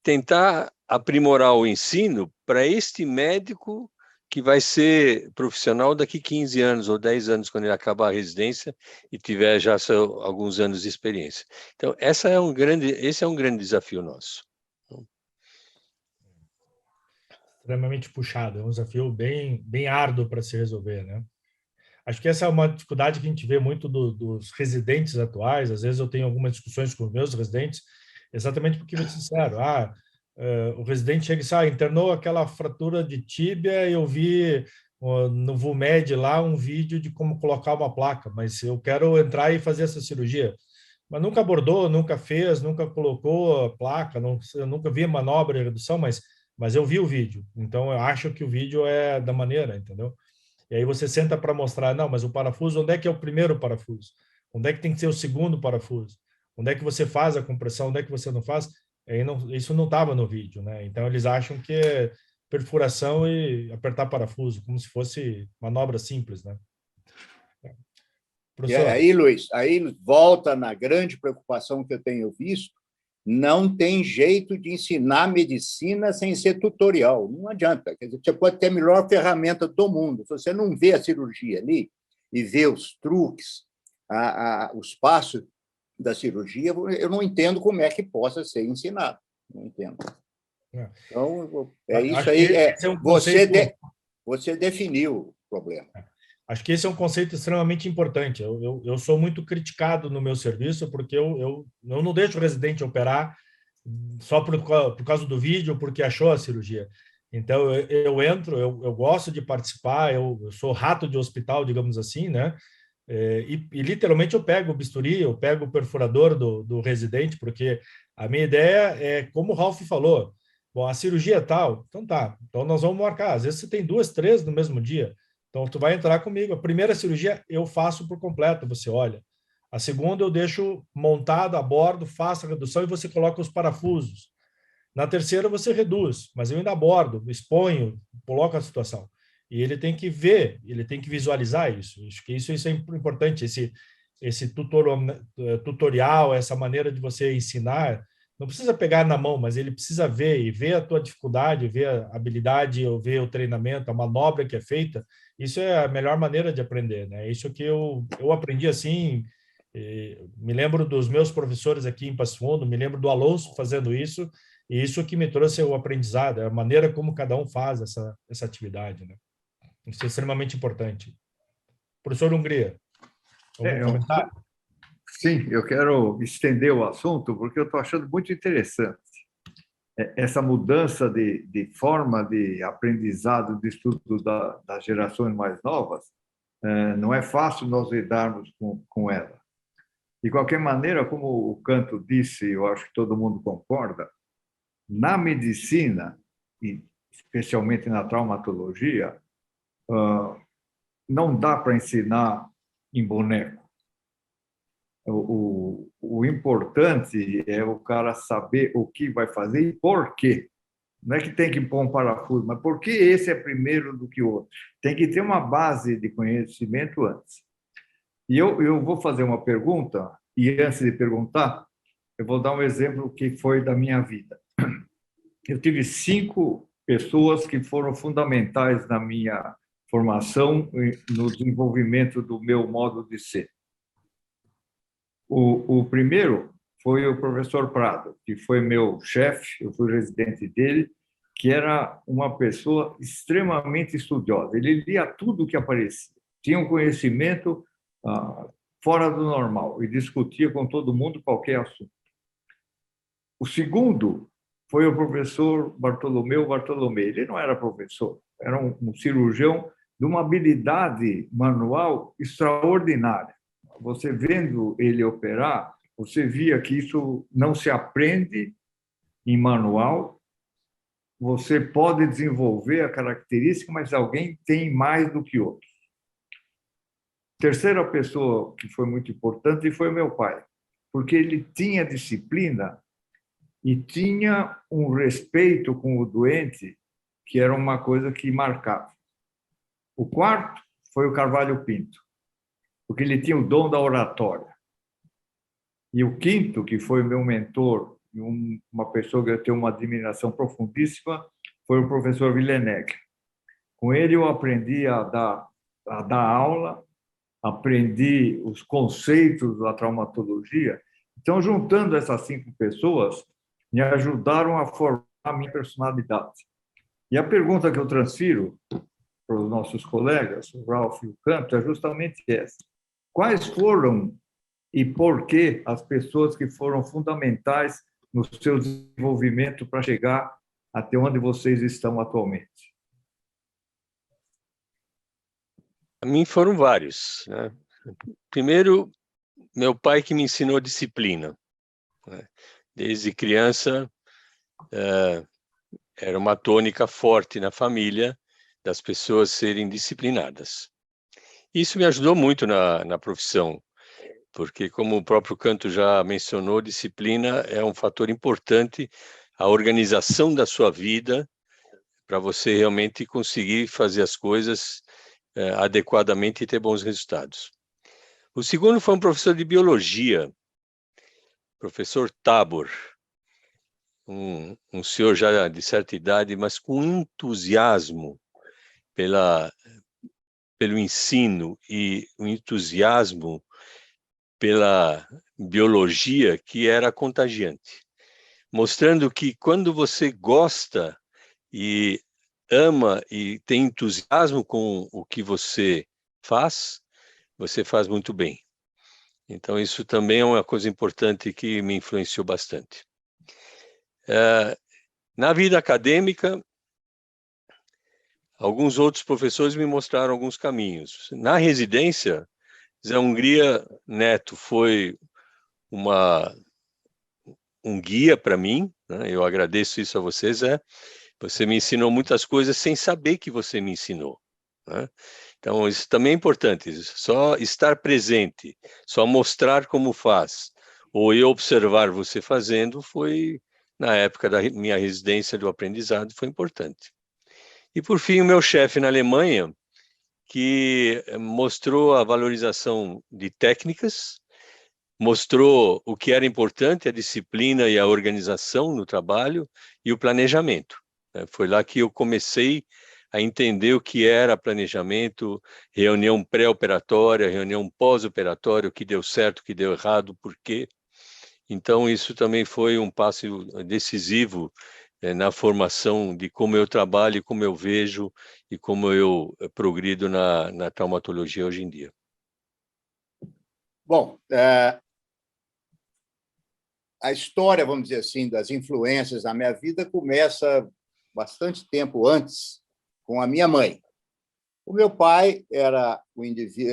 tentar aprimorar o ensino para este médico que vai ser profissional daqui 15 anos ou 10 anos, quando ele acabar a residência e tiver já alguns anos de experiência. Então, esse é um grande desafio nosso. Extremamente puxado, é um desafio bem árduo para se resolver, né? Acho que essa é uma dificuldade que a gente vê muito dos residentes atuais. Às vezes eu tenho algumas discussões com os meus residentes, exatamente porque me disseram, o residente chega e diz, internou aquela fratura de tíbia e eu vi no VUMED lá um vídeo de como colocar uma placa, mas eu quero entrar e fazer essa cirurgia. Mas nunca abordou, nunca fez, nunca colocou a placa, eu nunca vi manobra de redução, mas eu vi o vídeo. Então eu acho que o vídeo é da maneira, entendeu? E aí você senta para mostrar, não, mas o parafuso, onde é que é o primeiro parafuso? Onde é que tem que ser o segundo parafuso? Onde é que você faz a compressão? Onde é que você não faz? Aí isso não estava no vídeo, né? Então eles acham que é perfuração e apertar parafuso, como se fosse manobra simples, né? E Professor? aí, Luiz, aí volta na grande preocupação que eu tenho visto, não tem jeito de ensinar medicina sem ser tutorial, não adianta. Quer dizer, você pode ter a melhor ferramenta do mundo, se você não vê a cirurgia ali e vê os truques, os passos da cirurgia, eu não entendo como é que possa ser ensinado, não entendo. Então, é isso Acho que aí, esse é um conceito... você definiu o problema. Acho que esse é um conceito extremamente importante. Eu sou muito criticado no meu serviço porque eu não deixo o residente operar só por causa do vídeo, porque achou a cirurgia. Então, eu entro, eu gosto de participar, eu sou rato de hospital, digamos assim, né? E literalmente eu pego o bisturi, eu pego o perfurador do residente, porque a minha ideia é, como o Ralph falou, bom, a cirurgia é tal, então tá, então nós vamos marcar. Às vezes você tem 2, 3 no mesmo dia, então tu vai entrar comigo. A primeira cirurgia eu faço por completo, você olha. A segunda eu deixo montado a bordo, faço a redução e você coloca os parafusos. Na terceira você reduz, mas eu ainda abordo, exponho, coloco a situação. E ele tem que ver, ele tem que visualizar isso. Acho que isso é importante, esse tutorial, essa maneira de você ensinar. Não precisa pegar na mão, mas ele precisa ver e ver a tua dificuldade, ver a habilidade, ou ver o treinamento, a manobra que é feita. Isso é a melhor maneira de aprender, né? Isso que eu aprendi assim. Me lembro dos meus professores aqui em Passo Fundo, me lembro do Alonso fazendo isso, e isso que me trouxe o aprendizado, a maneira como cada um faz essa atividade, né? Isso é extremamente importante. Professor Hungria, algum comentário? Sim, eu quero estender o assunto porque eu estou achando muito interessante essa mudança de forma de aprendizado, de estudo das gerações mais novas. Não é fácil nós lidarmos com ela. De qualquer maneira, como o Canto disse, eu acho que todo mundo concorda, na medicina, e especialmente na traumatologia, não dá para ensinar em boneco. O importante é o cara saber o que vai fazer e por quê. Não é que tem que pôr um parafuso, mas por que esse é primeiro do que o outro? Tem que ter uma base de conhecimento antes. E eu vou fazer uma pergunta, e antes de perguntar, eu vou dar um exemplo que foi da minha vida. Eu tive 5 pessoas que foram fundamentais na minha formação e no desenvolvimento do meu modo de ser. O primeiro foi o professor Prado, que foi meu chefe, eu fui residente dele, que era uma pessoa extremamente estudiosa. Ele lia tudo o que aparecia, tinha um conhecimento fora do normal e discutia com todo mundo qualquer assunto. O segundo foi o professor Bartolomeu Bartolomei. Ele não era professor, era um cirurgião de uma habilidade manual extraordinária. Você vendo ele operar, você via que isso não se aprende em manual. Você pode desenvolver a característica, mas alguém tem mais do que outros. Terceira pessoa que foi muito importante foi meu pai, porque ele tinha disciplina e tinha um respeito com o doente, que era uma coisa que marcava. O quarto foi o Carvalho Pinto, porque ele tinha o dom da oratória. E o quinto, que foi meu mentor, uma pessoa que eu tenho uma admiração profundíssima, foi o professor Villeneuve. Com ele eu aprendi a dar aula, aprendi os conceitos da traumatologia. Então, juntando essas 5 pessoas, me ajudaram a formar a minha personalidade. E a pergunta que eu transfiro para os nossos colegas, o Ralph e o Canto, é justamente essa. Quais foram e por que as pessoas que foram fundamentais no seu desenvolvimento para chegar até onde vocês estão atualmente? A mim foram vários, né? Primeiro, meu pai que me ensinou disciplina, né? Desde criança, era uma tônica forte na família das pessoas serem disciplinadas. Isso me ajudou muito na profissão, porque, como o próprio Canto já mencionou, disciplina é um fator importante, a organização da sua vida, para você realmente conseguir fazer as coisas adequadamente e ter bons resultados. O segundo foi um professor de biologia, professor Tabor, um senhor já de certa idade, mas com entusiasmo pelo ensino e um entusiasmo pela biologia que era contagiante, mostrando que quando você gosta e ama e tem entusiasmo com o que você faz muito bem. Então, isso também é uma coisa importante que me influenciou bastante. Na vida acadêmica, alguns outros professores me mostraram alguns caminhos. Na residência, Zé Hungria Neto foi um guia para mim, né? Eu agradeço isso a você, Zé. Você me ensinou muitas coisas sem saber que você me ensinou, né? Então, isso também é importante. Só estar presente, só mostrar como faz, ou eu observar você fazendo, foi, na época da minha residência do aprendizado, foi importante. E, por fim, o meu chefe na Alemanha, que mostrou a valorização de técnicas, mostrou o que era importante, a disciplina e a organização no trabalho e o planejamento. Foi lá que eu comecei a entender o que era planejamento, reunião pré-operatória, reunião pós-operatória, o que deu certo, o que deu errado, por quê. Então, isso também foi um passo decisivo na formação de como eu trabalho, como eu vejo e como eu progrido na traumatologia hoje em dia. Bom, a história, vamos dizer assim, das influências na minha vida começa bastante tempo antes, com a minha mãe. O meu pai era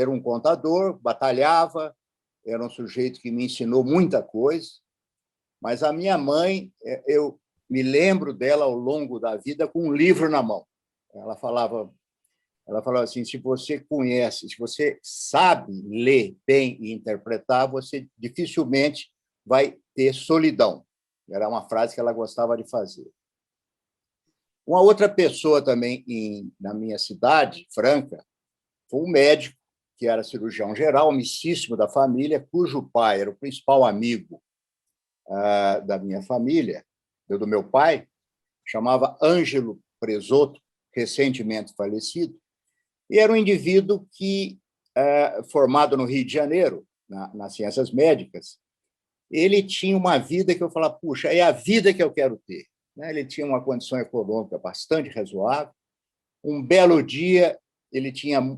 um contador, batalhava, era um sujeito que me ensinou muita coisa, mas a minha mãe, eu me lembro dela ao longo da vida com um livro na mão. Ela falava assim, se você conhece, se você sabe ler bem e interpretar, você dificilmente vai ter solidão. Era uma frase que ela gostava de fazer. Uma outra pessoa também na minha cidade, Franca, foi um médico que era cirurgião geral, amicíssimo da família, cujo pai era o principal amigo da minha família, do meu pai, chamava Ângelo Presotto, recentemente falecido, e era um indivíduo que, formado no Rio de Janeiro, nas ciências médicas, ele tinha uma vida que eu falava, puxa, é a vida que eu quero ter. Ele tinha uma condição econômica bastante razoável. Um belo dia, ele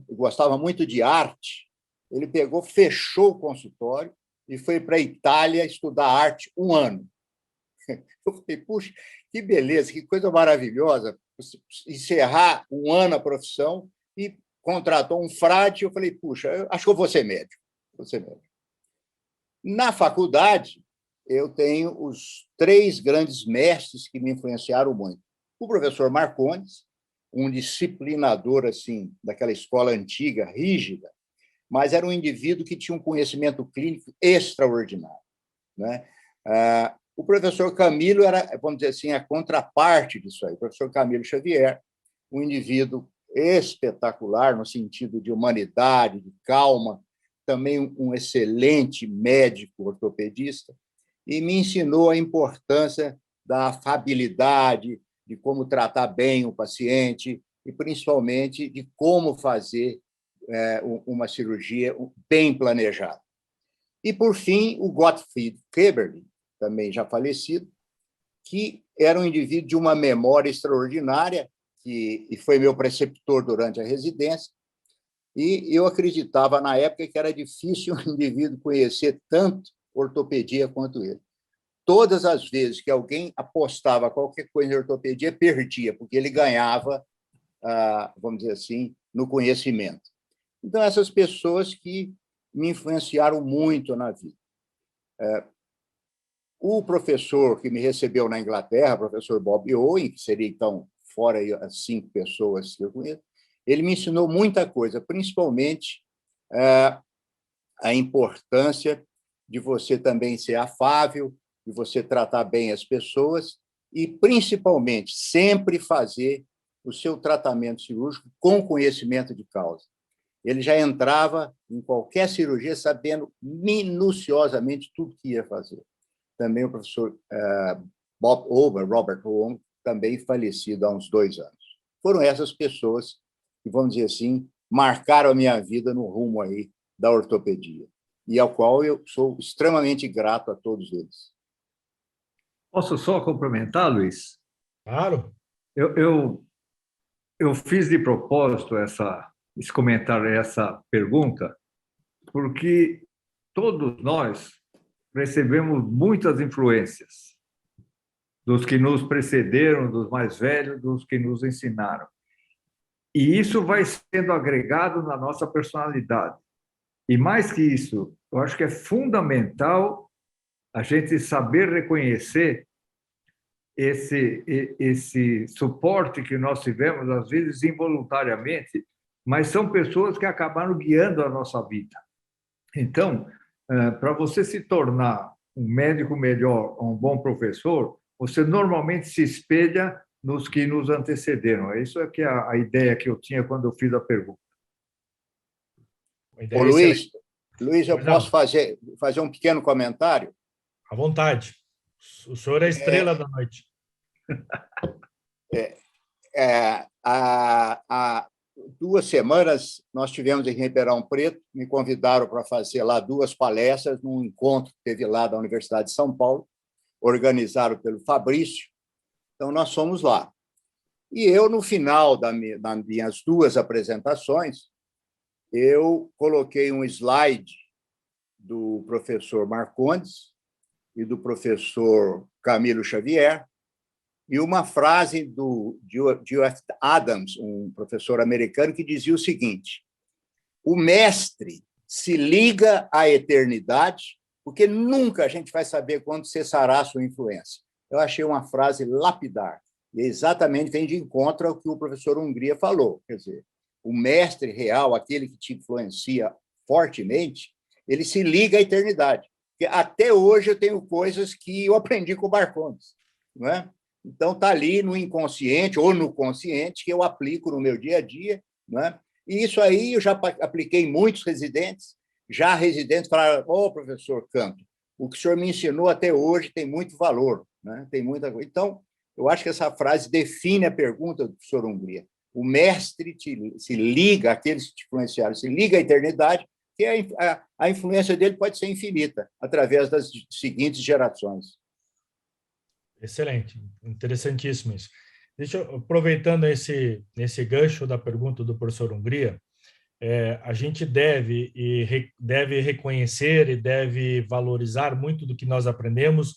gostava muito de arte, ele pegou, fechou o consultório e foi para a Itália estudar arte 1 ano. Eu falei, puxa, que beleza, que coisa maravilhosa, encerrar 1 ano a profissão e contratou um frade. Eu falei, puxa, eu acho que eu vou ser médico. Vou ser médico. Na faculdade, eu tenho os 3 grandes mestres que me influenciaram muito. O professor Marcondes, um disciplinador assim daquela escola antiga, rígida, mas era um indivíduo que tinha um conhecimento clínico extraordinário, né? O professor Camilo era, vamos dizer assim, a contraparte disso aí. O professor Camilo Xavier, um indivíduo espetacular no sentido de humanidade, de calma, também um excelente médico ortopedista, e me ensinou a importância da afabilidade, de como tratar bem o paciente e, principalmente, de como fazer uma cirurgia bem planejada. E, por fim, o Gottfried Keberle, também já falecido, que era um indivíduo de uma memória extraordinária, e foi meu preceptor durante a residência, e eu acreditava, na época, que era difícil um indivíduo conhecer tanto ortopedia quanto ele. Todas as vezes que alguém apostava qualquer coisa em ortopedia, perdia, porque ele ganhava, vamos dizer assim, no conhecimento. Então, essas pessoas que me influenciaram muito na vida. O professor que me recebeu na Inglaterra, o professor Bob Owen, que seria, então, fora as 5 pessoas que eu conheço, ele me ensinou muita coisa, principalmente a importância de você também ser afável, de você tratar bem as pessoas e, principalmente, sempre fazer o seu tratamento cirúrgico com conhecimento de causa. Ele já entrava em qualquer cirurgia sabendo minuciosamente tudo que ia fazer. Também o professor Robert Owen, também falecido há uns 2 anos. Foram essas pessoas que, vamos dizer assim, marcaram a minha vida no rumo aí da ortopedia, e ao qual eu sou extremamente grato a todos eles. Posso só complementar, Luiz? Claro. Eu fiz de propósito esse comentário, essa pergunta, porque todos nós recebemos muitas influências dos que nos precederam, dos mais velhos, dos que nos ensinaram. E isso vai sendo agregado na nossa personalidade. E mais que isso, eu acho que é fundamental a gente saber reconhecer esse suporte que nós tivemos, às vezes involuntariamente, mas são pessoas que acabaram guiando a nossa vida. Então, para você se tornar um médico melhor, um bom professor, você normalmente se espelha nos que nos antecederam. Isso é que é a ideia que eu tinha quando eu fiz a pergunta. Ô, Luiz, eu posso fazer um pequeno comentário? À vontade. O senhor é a estrela da noite. Há 2 semanas, nós tivemos em Ribeirão Preto, me convidaram para fazer lá 2 palestras num encontro que teve lá da Universidade de São Paulo, organizado pelo Fabrício. Então, nós fomos lá. E eu, no final das minhas 2 apresentações, eu coloquei um slide do professor Marcondes e do professor Camilo Xavier, e uma frase do Geoff Adams, um professor americano, que dizia o seguinte: o mestre se liga à eternidade, porque nunca a gente vai saber quando cessará a sua influência. Eu achei uma frase lapidar, e exatamente vem de encontro ao que o professor Hungria falou. Quer dizer, o mestre real, aquele que te influencia fortemente, ele se liga à eternidade. Porque até hoje eu tenho coisas que eu aprendi com o Marcondes, não é? Então, está ali no inconsciente ou no consciente que eu aplico no meu dia a dia, né? E isso aí eu já apliquei em muitos residentes. Já residentes falaram: professor Canto, o que o senhor me ensinou até hoje tem muito valor, né? Tem muita coisa. Então, eu acho que essa frase define a pergunta do professor Hungria. O mestre se liga, aqueles que te influenciaram, se liga à eternidade, que a influência dele pode ser infinita, através das seguintes gerações. Excelente, interessantíssimo isso. Aproveitando esse gancho da pergunta do professor Hungria, a gente deve reconhecer e deve valorizar muito do que nós aprendemos,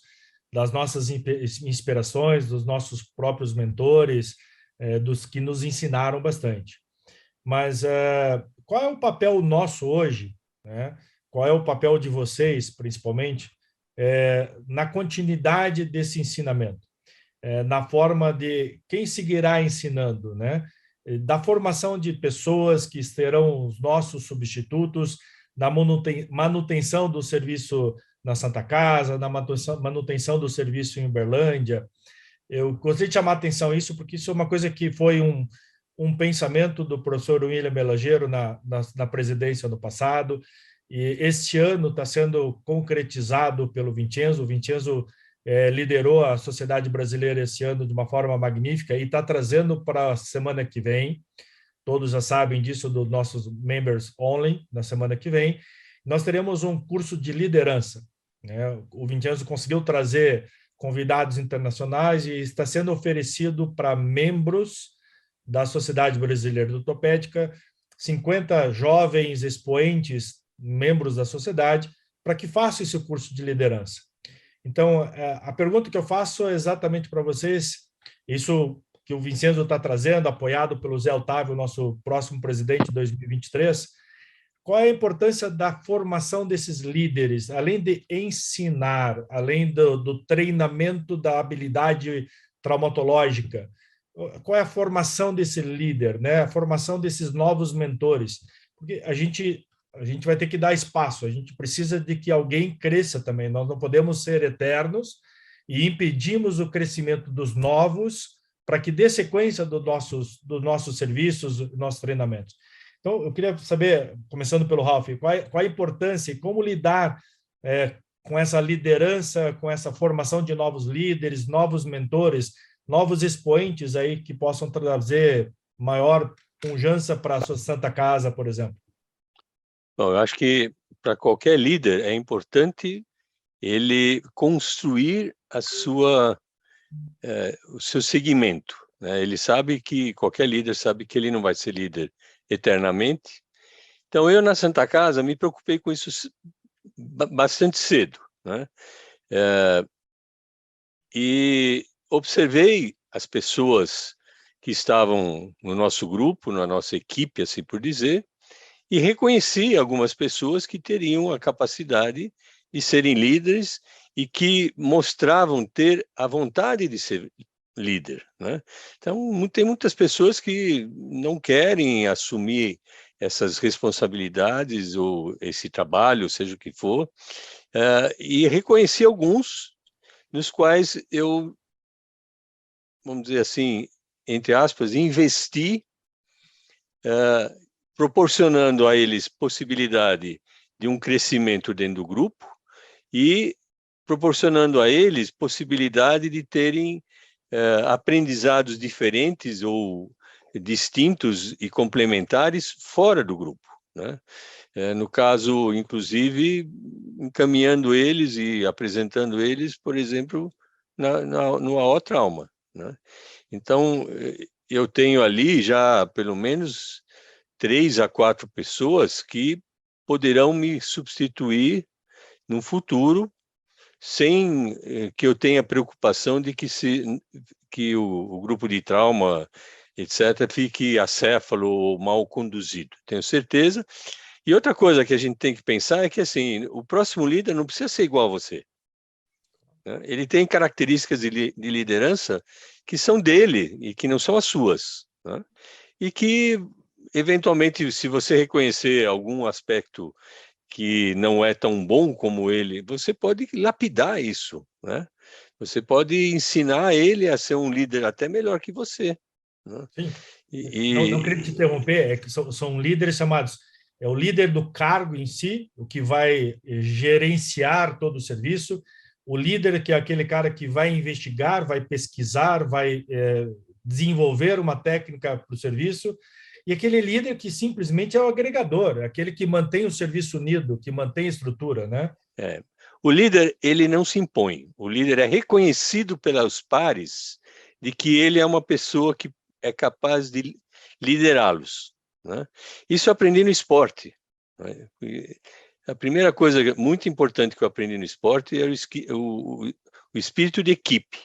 das nossas inspirações, dos nossos próprios mentores, dos que nos ensinaram bastante. Mas qual é o papel nosso hoje, né? Qual é o papel de vocês, principalmente, na continuidade desse ensinamento? Na forma de quem seguirá ensinando, né? Da formação de pessoas que serão os nossos substitutos, na manutenção do serviço na Santa Casa, na manutenção do serviço em Uberlândia. Eu gostaria de chamar a atenção isso, porque isso é uma coisa que foi um pensamento do professor William Melageiro na presidência no passado, e este ano está sendo concretizado pelo Vincenzo. O Vincenzo liderou a sociedade brasileira esse ano de uma forma magnífica e está trazendo para a semana que vem, todos já sabem disso, dos nossos members only, na semana que vem, nós teremos um curso de liderança, né? O Vincenzo conseguiu trazer convidados internacionais e está sendo oferecido para membros da Sociedade Brasileira de Ortopédica, 50 jovens expoentes, membros da sociedade, para que façam esse curso de liderança. Então, a pergunta que eu faço é exatamente para vocês, isso que o Vincenzo está trazendo, apoiado pelo Zé Otávio, nosso próximo presidente de 2023, qual é a importância da formação desses líderes, além de ensinar, além do treinamento da habilidade traumatológica? Qual é a formação desse líder, né? A formação desses novos mentores? Porque a gente vai ter que dar espaço, a gente precisa de que alguém cresça também, nós não podemos ser eternos e impedimos o crescimento dos novos para que dê sequência dos nossos serviços, dos nossos treinamentos. Então, eu queria saber, começando pelo Ralf, qual a importância e como lidar com essa liderança, com essa formação de novos líderes, novos mentores, novos expoentes aí que possam trazer maior pujança para a sua Santa Casa, por exemplo. Bom, eu acho que para qualquer líder é importante ele construir o seu segmento, né? Ele sabe que qualquer líder sabe que ele não vai ser líder eternamente. Então, eu na Santa Casa me preocupei com isso bastante cedo, né? E observei as pessoas que estavam no nosso grupo, na nossa equipe, assim por dizer, e reconheci algumas pessoas que teriam a capacidade de serem líderes e que mostravam ter a vontade de ser líder, né? Então, tem muitas pessoas que não querem assumir essas responsabilidades ou esse trabalho, seja o que for, e reconheci alguns nos quais eu, vamos dizer assim, entre aspas, investi, proporcionando a eles possibilidade de um crescimento dentro do grupo e proporcionando a eles possibilidade de terem aprendizados diferentes ou distintos e complementares fora do grupo, né? No caso, inclusive, encaminhando eles e apresentando eles, por exemplo, no AO Trauma, né? Então, eu tenho ali já pelo menos 3 a 4 pessoas que poderão me substituir no futuro, sem que eu tenha preocupação de que o grupo de trauma, etc., fique acéfalo ou mal conduzido. Tenho certeza. E outra coisa que a gente tem que pensar é que, assim, o próximo líder não precisa ser igual a você, né? Ele tem características de liderança que são dele e que não são as suas, né? E que, eventualmente, se você reconhecer algum aspecto que não é tão bom como ele, você pode lapidar isso, né? Você pode ensinar ele a ser um líder até melhor que você, né? Sim. Não queria te interromper, é que são líderes chamados É o líder do cargo em si, o que vai gerenciar todo o serviço. O líder, que é aquele cara que vai investigar, vai pesquisar, vai desenvolver uma técnica para o serviço. E aquele líder que simplesmente é o agregador, aquele que mantém o serviço unido, que mantém a estrutura, né? O líder, ele não se impõe. O líder é reconhecido pelos pares de que ele é uma pessoa que é capaz de liderá-los, né? Isso eu aprendi no esporte, né? A primeira coisa muito importante que eu aprendi no esporte era o espírito de equipe.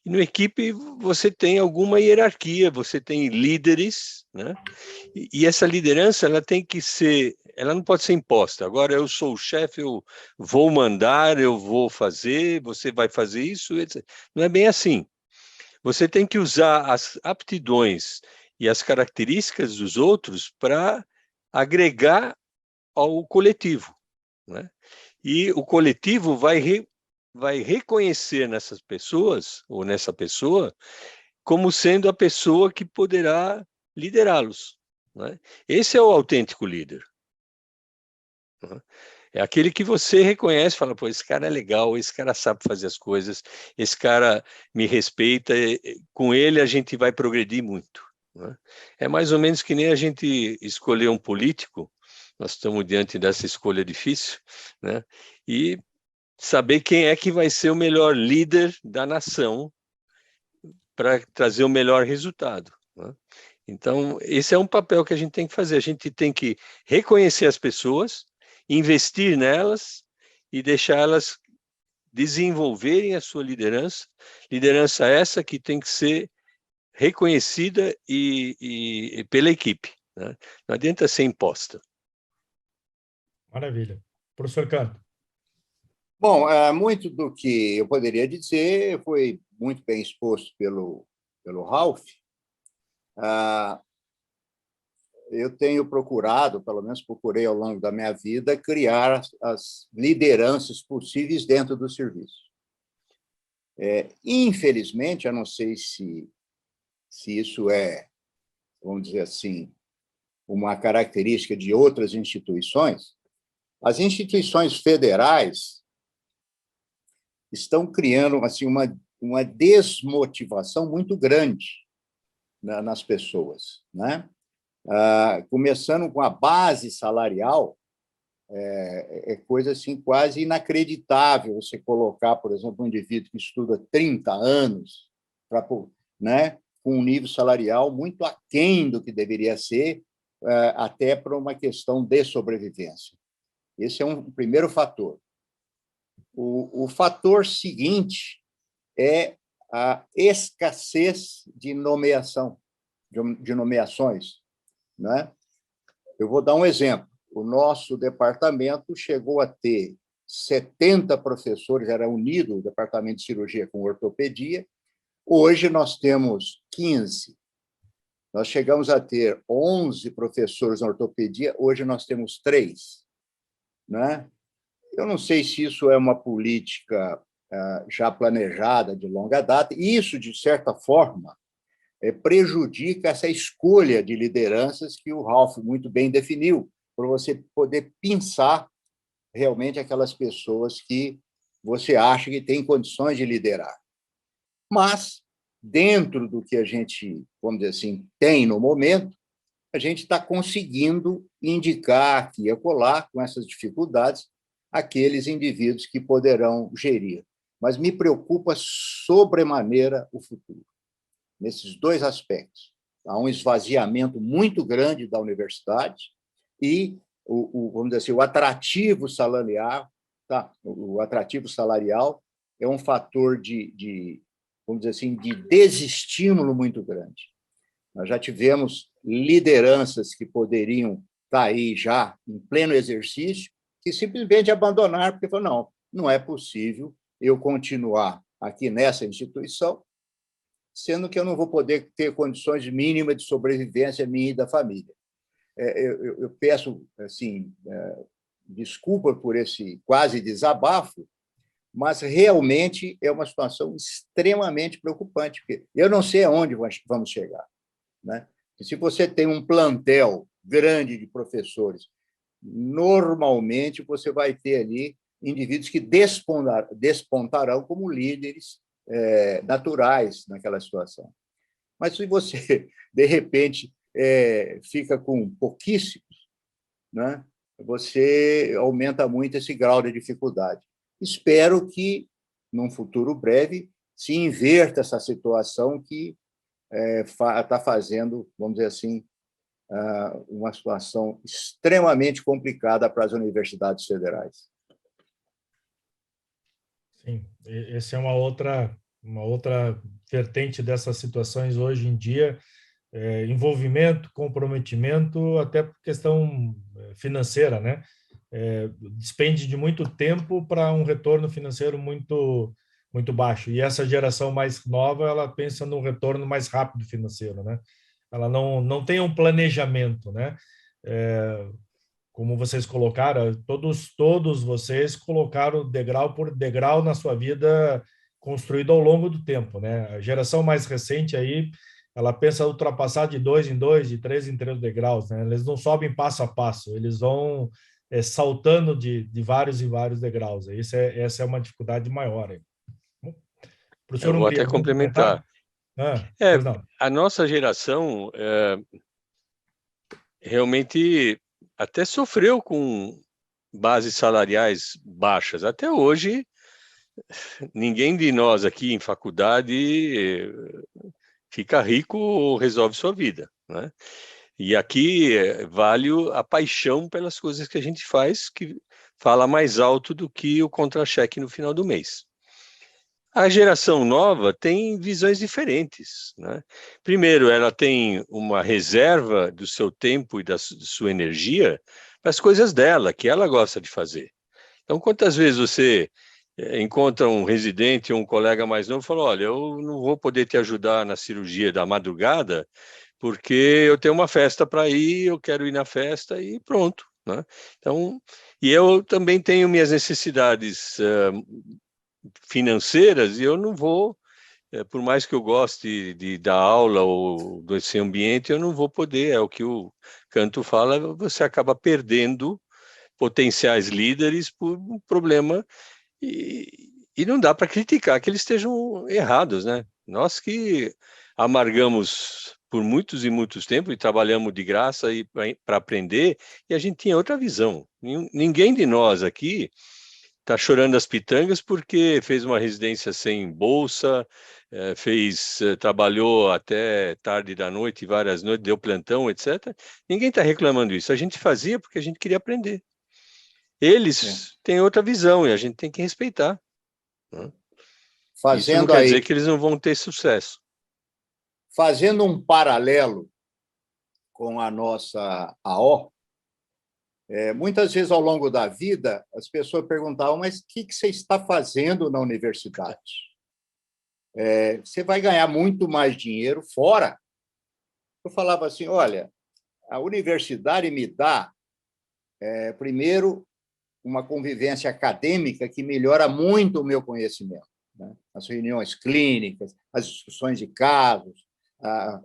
E no equipe você tem alguma hierarquia, você tem líderes, né? E essa liderança ela não pode ser imposta. Agora eu sou o chefe, eu vou mandar, eu vou fazer, você vai fazer isso, etc. Não é bem assim. Você tem que usar as aptidões e as características dos outros para agregar ao coletivo, né? E o coletivo vai reconhecer nessas pessoas, ou nessa pessoa, como sendo a pessoa que poderá liderá-los, né? Esse é o autêntico líder, né? É aquele que você reconhece, fala, pô, esse cara é legal, esse cara sabe fazer as coisas, esse cara me respeita, com ele a gente vai progredir muito, né? É mais ou menos que nem a gente escolher um político, nós estamos diante dessa escolha difícil, né? E saber quem é que vai ser o melhor líder da nação para trazer o melhor resultado, né? Então, esse é um papel que a gente tem que fazer. A gente tem que reconhecer as pessoas, investir nelas e deixar elas desenvolverem a sua liderança. Liderança essa que tem que ser reconhecida e pela equipe, né? Não adianta ser imposta. Maravilha. Professor Canto. Bom, muito do que eu poderia dizer foi muito bem exposto pelo Ralph. Eu tenho procurado, pelo menos procurei ao longo da minha vida, criar as lideranças possíveis dentro do serviço. Infelizmente, eu não sei se isso é, vamos dizer assim, uma característica de outras instituições. As instituições federais estão criando assim uma desmotivação muito grande nas pessoas, né? Começando com a base salarial, é coisa assim quase inacreditável você colocar, por exemplo, um indivíduo que estuda 30 anos, né, com um nível salarial muito aquém do que deveria ser, até para uma questão de sobrevivência. Esse é um primeiro fator. O fator seguinte é a escassez de nomeações, né? Eu vou dar um exemplo. O nosso departamento chegou a ter 70 professores, era unido o departamento de cirurgia com ortopedia. Hoje nós temos 15. Nós chegamos a ter 11 professores na ortopedia, hoje nós temos 3, né? Eu não sei se isso é uma política já planejada de longa data. Isso, de certa forma, prejudica essa escolha de lideranças que o Ralph muito bem definiu, para você poder pensar realmente aquelas pessoas que você acha que têm condições de liderar. Mas, dentro do que a gente, vamos dizer assim, tem no momento, a gente está conseguindo indicar aqui e acolá, com essas dificuldades, aqueles indivíduos que poderão gerir. Mas me preocupa sobremaneira o futuro, nesses dois aspectos. Há um esvaziamento muito grande da universidade e, vamos dizer assim, o atrativo salarial, tá? O atrativo salarial é um fator vamos dizer assim, de desestímulo muito grande. Nós já tivemos lideranças que poderiam estar aí já em pleno exercício, que simplesmente abandonaram, porque falaram, não é possível eu continuar aqui nessa instituição, sendo que eu não vou poder ter condições mínimas de sobrevivência minha e da família. Eu peço assim, desculpa por esse quase desabafo, mas realmente é uma situação extremamente preocupante, porque eu não sei aonde vamos chegar, né? E se você tem um plantel grande de professores, normalmente você vai ter ali indivíduos que despontarão como líderes naturais naquela situação. Mas se você, de repente, fica com pouquíssimos, né, você aumenta muito esse grau de dificuldade. Espero que, num futuro breve, se inverta essa situação que está fazendo, vamos dizer assim, uma situação extremamente complicada para as universidades federais. Sim, essa é uma outra vertente dessas situações hoje em dia, envolvimento, comprometimento, até por questão financeira, né? Despende de muito tempo para um retorno financeiro muito baixo. E essa geração mais nova, ela pensa num retorno mais rápido financeiro, né? Ela não tem um planejamento, né? Como vocês colocaram, todos vocês colocaram degrau por degrau na sua vida construído ao longo do tempo, né? A geração mais recente aí, ela pensa ultrapassar de 2 em 2, de 3 em 3 degraus, né? Eles não sobem passo a passo, eles vão saltando de vários e vários degraus. Essa é uma dificuldade maior. Eu vou até complementar. Pois não. A nossa geração realmente até sofreu com bases salariais baixas. Até hoje, ninguém de nós aqui em faculdade fica rico ou resolve sua vida, né? E aqui vale a paixão pelas coisas que a gente faz, que fala mais alto do que o contra-cheque no final do mês. A geração nova tem visões diferentes, né? Primeiro, ela tem uma reserva do seu tempo e da sua energia para as coisas dela, que ela gosta de fazer. Então, quantas vezes você encontra um residente ou um colega mais novo e fala, olha, eu não vou poder te ajudar na cirurgia da madrugada porque eu tenho uma festa para ir, eu quero ir na festa e pronto, né? Então, e eu também tenho minhas necessidades financeiras e eu não vou, por mais que eu goste de dar aula ou desse ambiente, eu não vou poder, é o que o Canto fala, você acaba perdendo potenciais líderes por um problema e não dá para criticar que eles estejam errados, né? Nós que amargamos por muitos e muitos tempos e trabalhamos de graça para aprender, e a gente tinha outra visão. Ninguém de nós aqui está chorando as pitangas porque fez uma residência sem bolsa, trabalhou até tarde da noite, várias noites, deu plantão, etc. Ninguém está reclamando isso. A gente fazia porque a gente queria aprender. Eles têm outra visão e a gente tem que respeitar, né? Isso não quer dizer que eles não vão ter sucesso. Fazendo um paralelo com a nossa AO, muitas vezes ao longo da vida as pessoas perguntavam, mas o que você está fazendo na universidade? Você vai ganhar muito mais dinheiro fora? Eu falava assim, olha, a universidade me dá, primeiro, uma convivência acadêmica que melhora muito o meu conhecimento, né? As reuniões clínicas, as discussões de casos,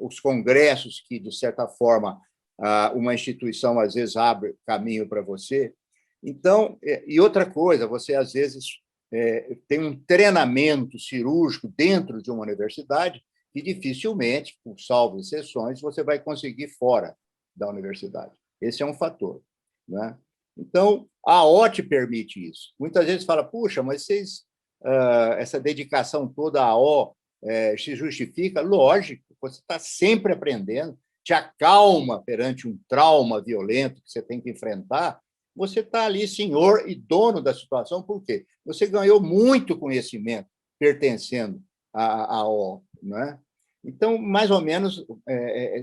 os congressos que, de certa forma, uma instituição, às vezes, abre caminho para você. Então, e outra coisa, você, às vezes, tem um treinamento cirúrgico dentro de uma universidade que dificilmente, por salvo exceções, você vai conseguir fora da universidade.Esse é um fator, né? Então, a AO permite isso. Muitas vezes fala, puxa, mas essa dedicação toda à AO se justifica? Lógico, você está sempre aprendendo, te acalma perante um trauma violento que você tem que enfrentar, você está ali senhor e dono da situação, por quê? Você ganhou muito conhecimento pertencendo à AO, né? Então, mais ou menos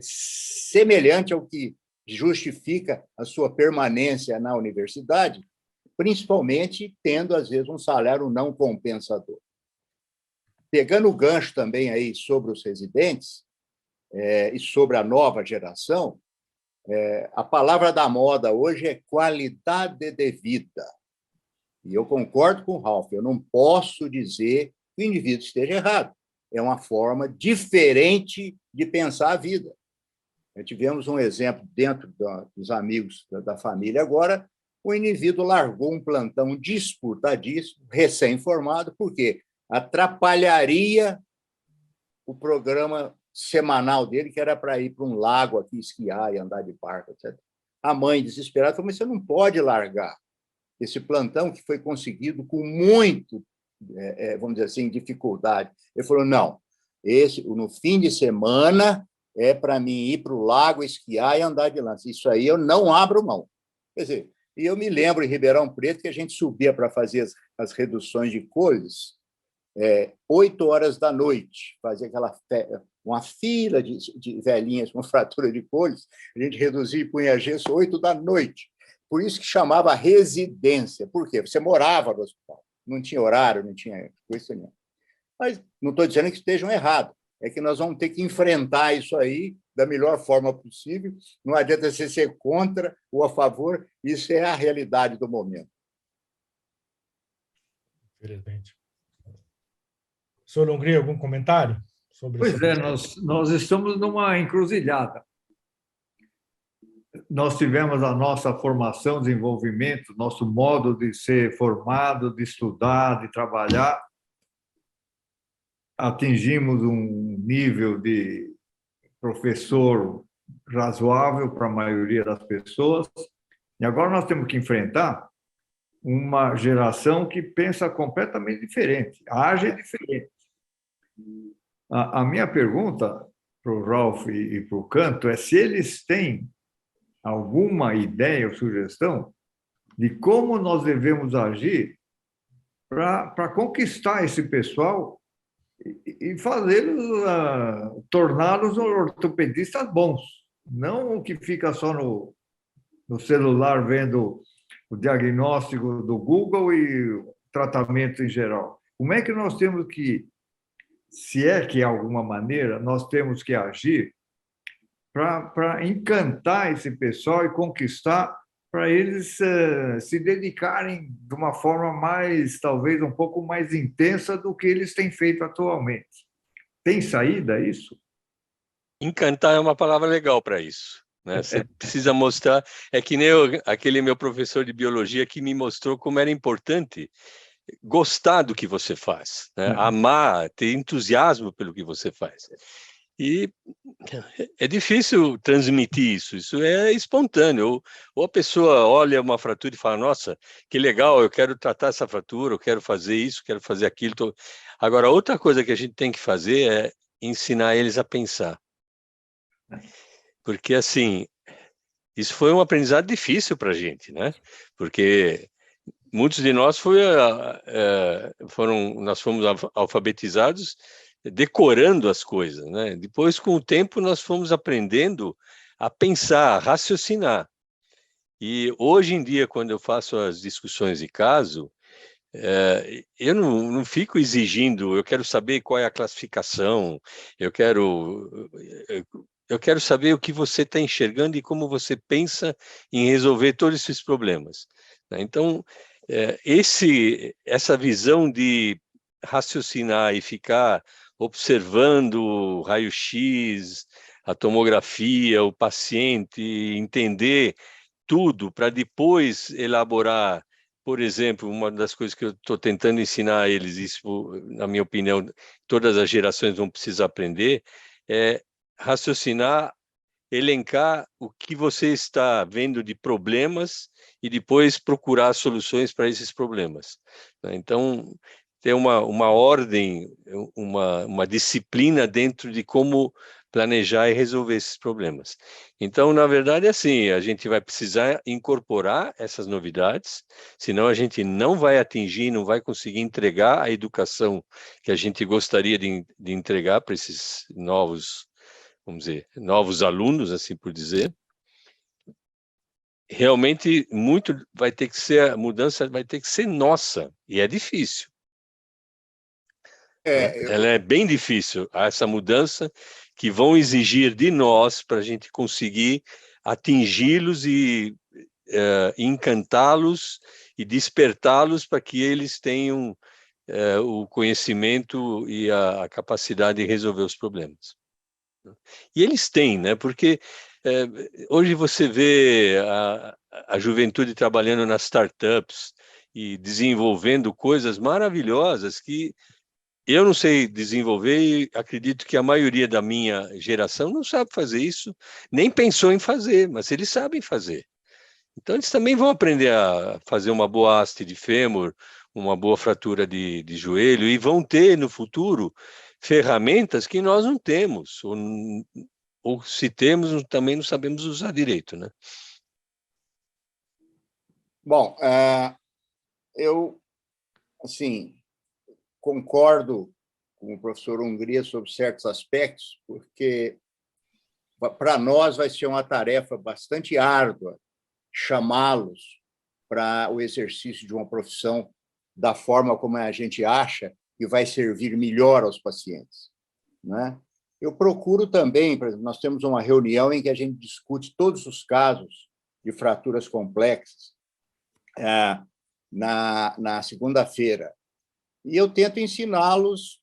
semelhante ao que justifica a sua permanência na universidade, principalmente tendo, às vezes, um salário não compensador. Pegando o gancho também aí sobre os residentes e sobre a nova geração, a palavra da moda hoje é qualidade de vida. E eu concordo com o Ralph, eu não posso dizer que o indivíduo esteja errado. É uma forma diferente de pensar a vida. Tivemos um exemplo dentro dos amigos da família agora, o indivíduo largou um plantão disputadíssimo, recém-formado, porque atrapalharia o programa semanal dele, que era para ir para um lago aqui, esquiar e andar de barco, etc. A mãe, desesperada, falou, mas você não pode largar esse plantão que foi conseguido com muito, vamos dizer assim, dificuldade. Ele falou, não, no fim de semana é para mim ir para o lago, esquiar e andar de lança. Isso aí eu não abro mão. Quer dizer, e eu me lembro em Ribeirão Preto que a gente subia para fazer as reduções de colhas 8 horas da noite, fazia uma fila de velhinhas com fratura de colhas, a gente reduzia e punha gesso 8 da noite. Por isso que chamava residência. Por quê? Você morava no hospital, não tinha horário, não tinha coisa nenhuma. Mas não estou dizendo que estejam errados, é que nós vamos ter que enfrentar isso aí da melhor forma possível. Não adianta você ser contra ou a favor, isso é a realidade do momento. Infelizmente. Senhor Hungria, algum comentário sobre Pois essa questão? nós estamos numa encruzilhada. Nós tivemos a nossa formação, desenvolvimento, nosso modo de ser formado, de estudar, de trabalhar. Atingimos um nível de professor razoável para a maioria das pessoas. E agora nós temos que enfrentar uma geração que pensa completamente diferente, age diferente. A minha pergunta para o Ralph e para o Canto é se eles têm alguma ideia ou sugestão de como nós devemos agir para conquistar esse pessoal e fazê-los, torná-los ortopedistas bons, não o que fica só no celular vendo o diagnóstico do Google e o tratamento em geral. Como é que nós temos que, se é que de alguma maneira, nós temos que agir para encantar esse pessoal e conquistar para eles se dedicarem de uma forma mais, talvez, um pouco mais intensa do que eles têm feito atualmente. Tem saída isso? Encantar é uma palavra legal para isso, né? Você precisa mostrar, é que nem aquele meu professor de biologia que me mostrou como era importante gostar do que você faz, né? Amar, ter entusiasmo pelo que você faz. E é difícil transmitir isso é espontâneo. Ou a pessoa olha uma fratura e fala, nossa, que legal, eu quero tratar essa fratura, eu quero fazer isso, quero fazer aquilo. Agora, outra coisa que a gente tem que fazer é ensinar eles a pensar. Porque, assim, isso foi um aprendizado difícil para a gente, né? Porque muitos de nós nós fomos alfabetizados decorando as coisas, né? Depois, com o tempo, nós fomos aprendendo a pensar, a raciocinar. E hoje em dia, quando eu faço as discussões de caso, eu não fico exigindo, eu quero saber qual é a classificação, eu quero saber o que você está enxergando e como você pensa em resolver todos esses problemas. Então, essa visão de raciocinar e ficar observando o raio-x, a tomografia, o paciente, entender tudo para depois elaborar, por exemplo, uma das coisas que eu estou tentando ensinar a eles, isso, na minha opinião, todas as gerações vão precisar aprender, é raciocinar, elencar o que você está vendo de problemas e depois procurar soluções para esses problemas. Então, ter uma ordem, uma disciplina dentro de como planejar e resolver esses problemas. Então, na verdade, assim, a gente vai precisar incorporar essas novidades, senão a gente não vai atingir, não vai conseguir entregar a educação que a gente gostaria de entregar para esses novos, vamos dizer, novos alunos, assim por dizer. Realmente, a mudança vai ter que ser nossa, e é difícil. Ela é bem difícil, essa mudança que vão exigir de nós para a gente conseguir atingi-los e encantá-los e despertá-los para que eles tenham o conhecimento e a capacidade de resolver os problemas. E eles têm, né? Porque hoje você vê a juventude trabalhando nas startups e desenvolvendo coisas maravilhosas que eu não sei desenvolver e acredito que a maioria da minha geração não sabe fazer isso, nem pensou em fazer, mas eles sabem fazer. Então, eles também vão aprender a fazer uma boa haste de fêmur, uma boa fratura de joelho, e vão ter no futuro ferramentas que nós não temos, ou se temos, também não sabemos usar direito, né? Bom, eu, assim, concordo com o professor Hungria sobre certos aspectos, porque para nós vai ser uma tarefa bastante árdua chamá-los para o exercício de uma profissão da forma como a gente acha que vai servir melhor aos pacientes, né? Eu procuro também, por exemplo, nós temos uma reunião em que a gente discute todos os casos de fraturas complexas na segunda-feira, e eu tento ensiná-los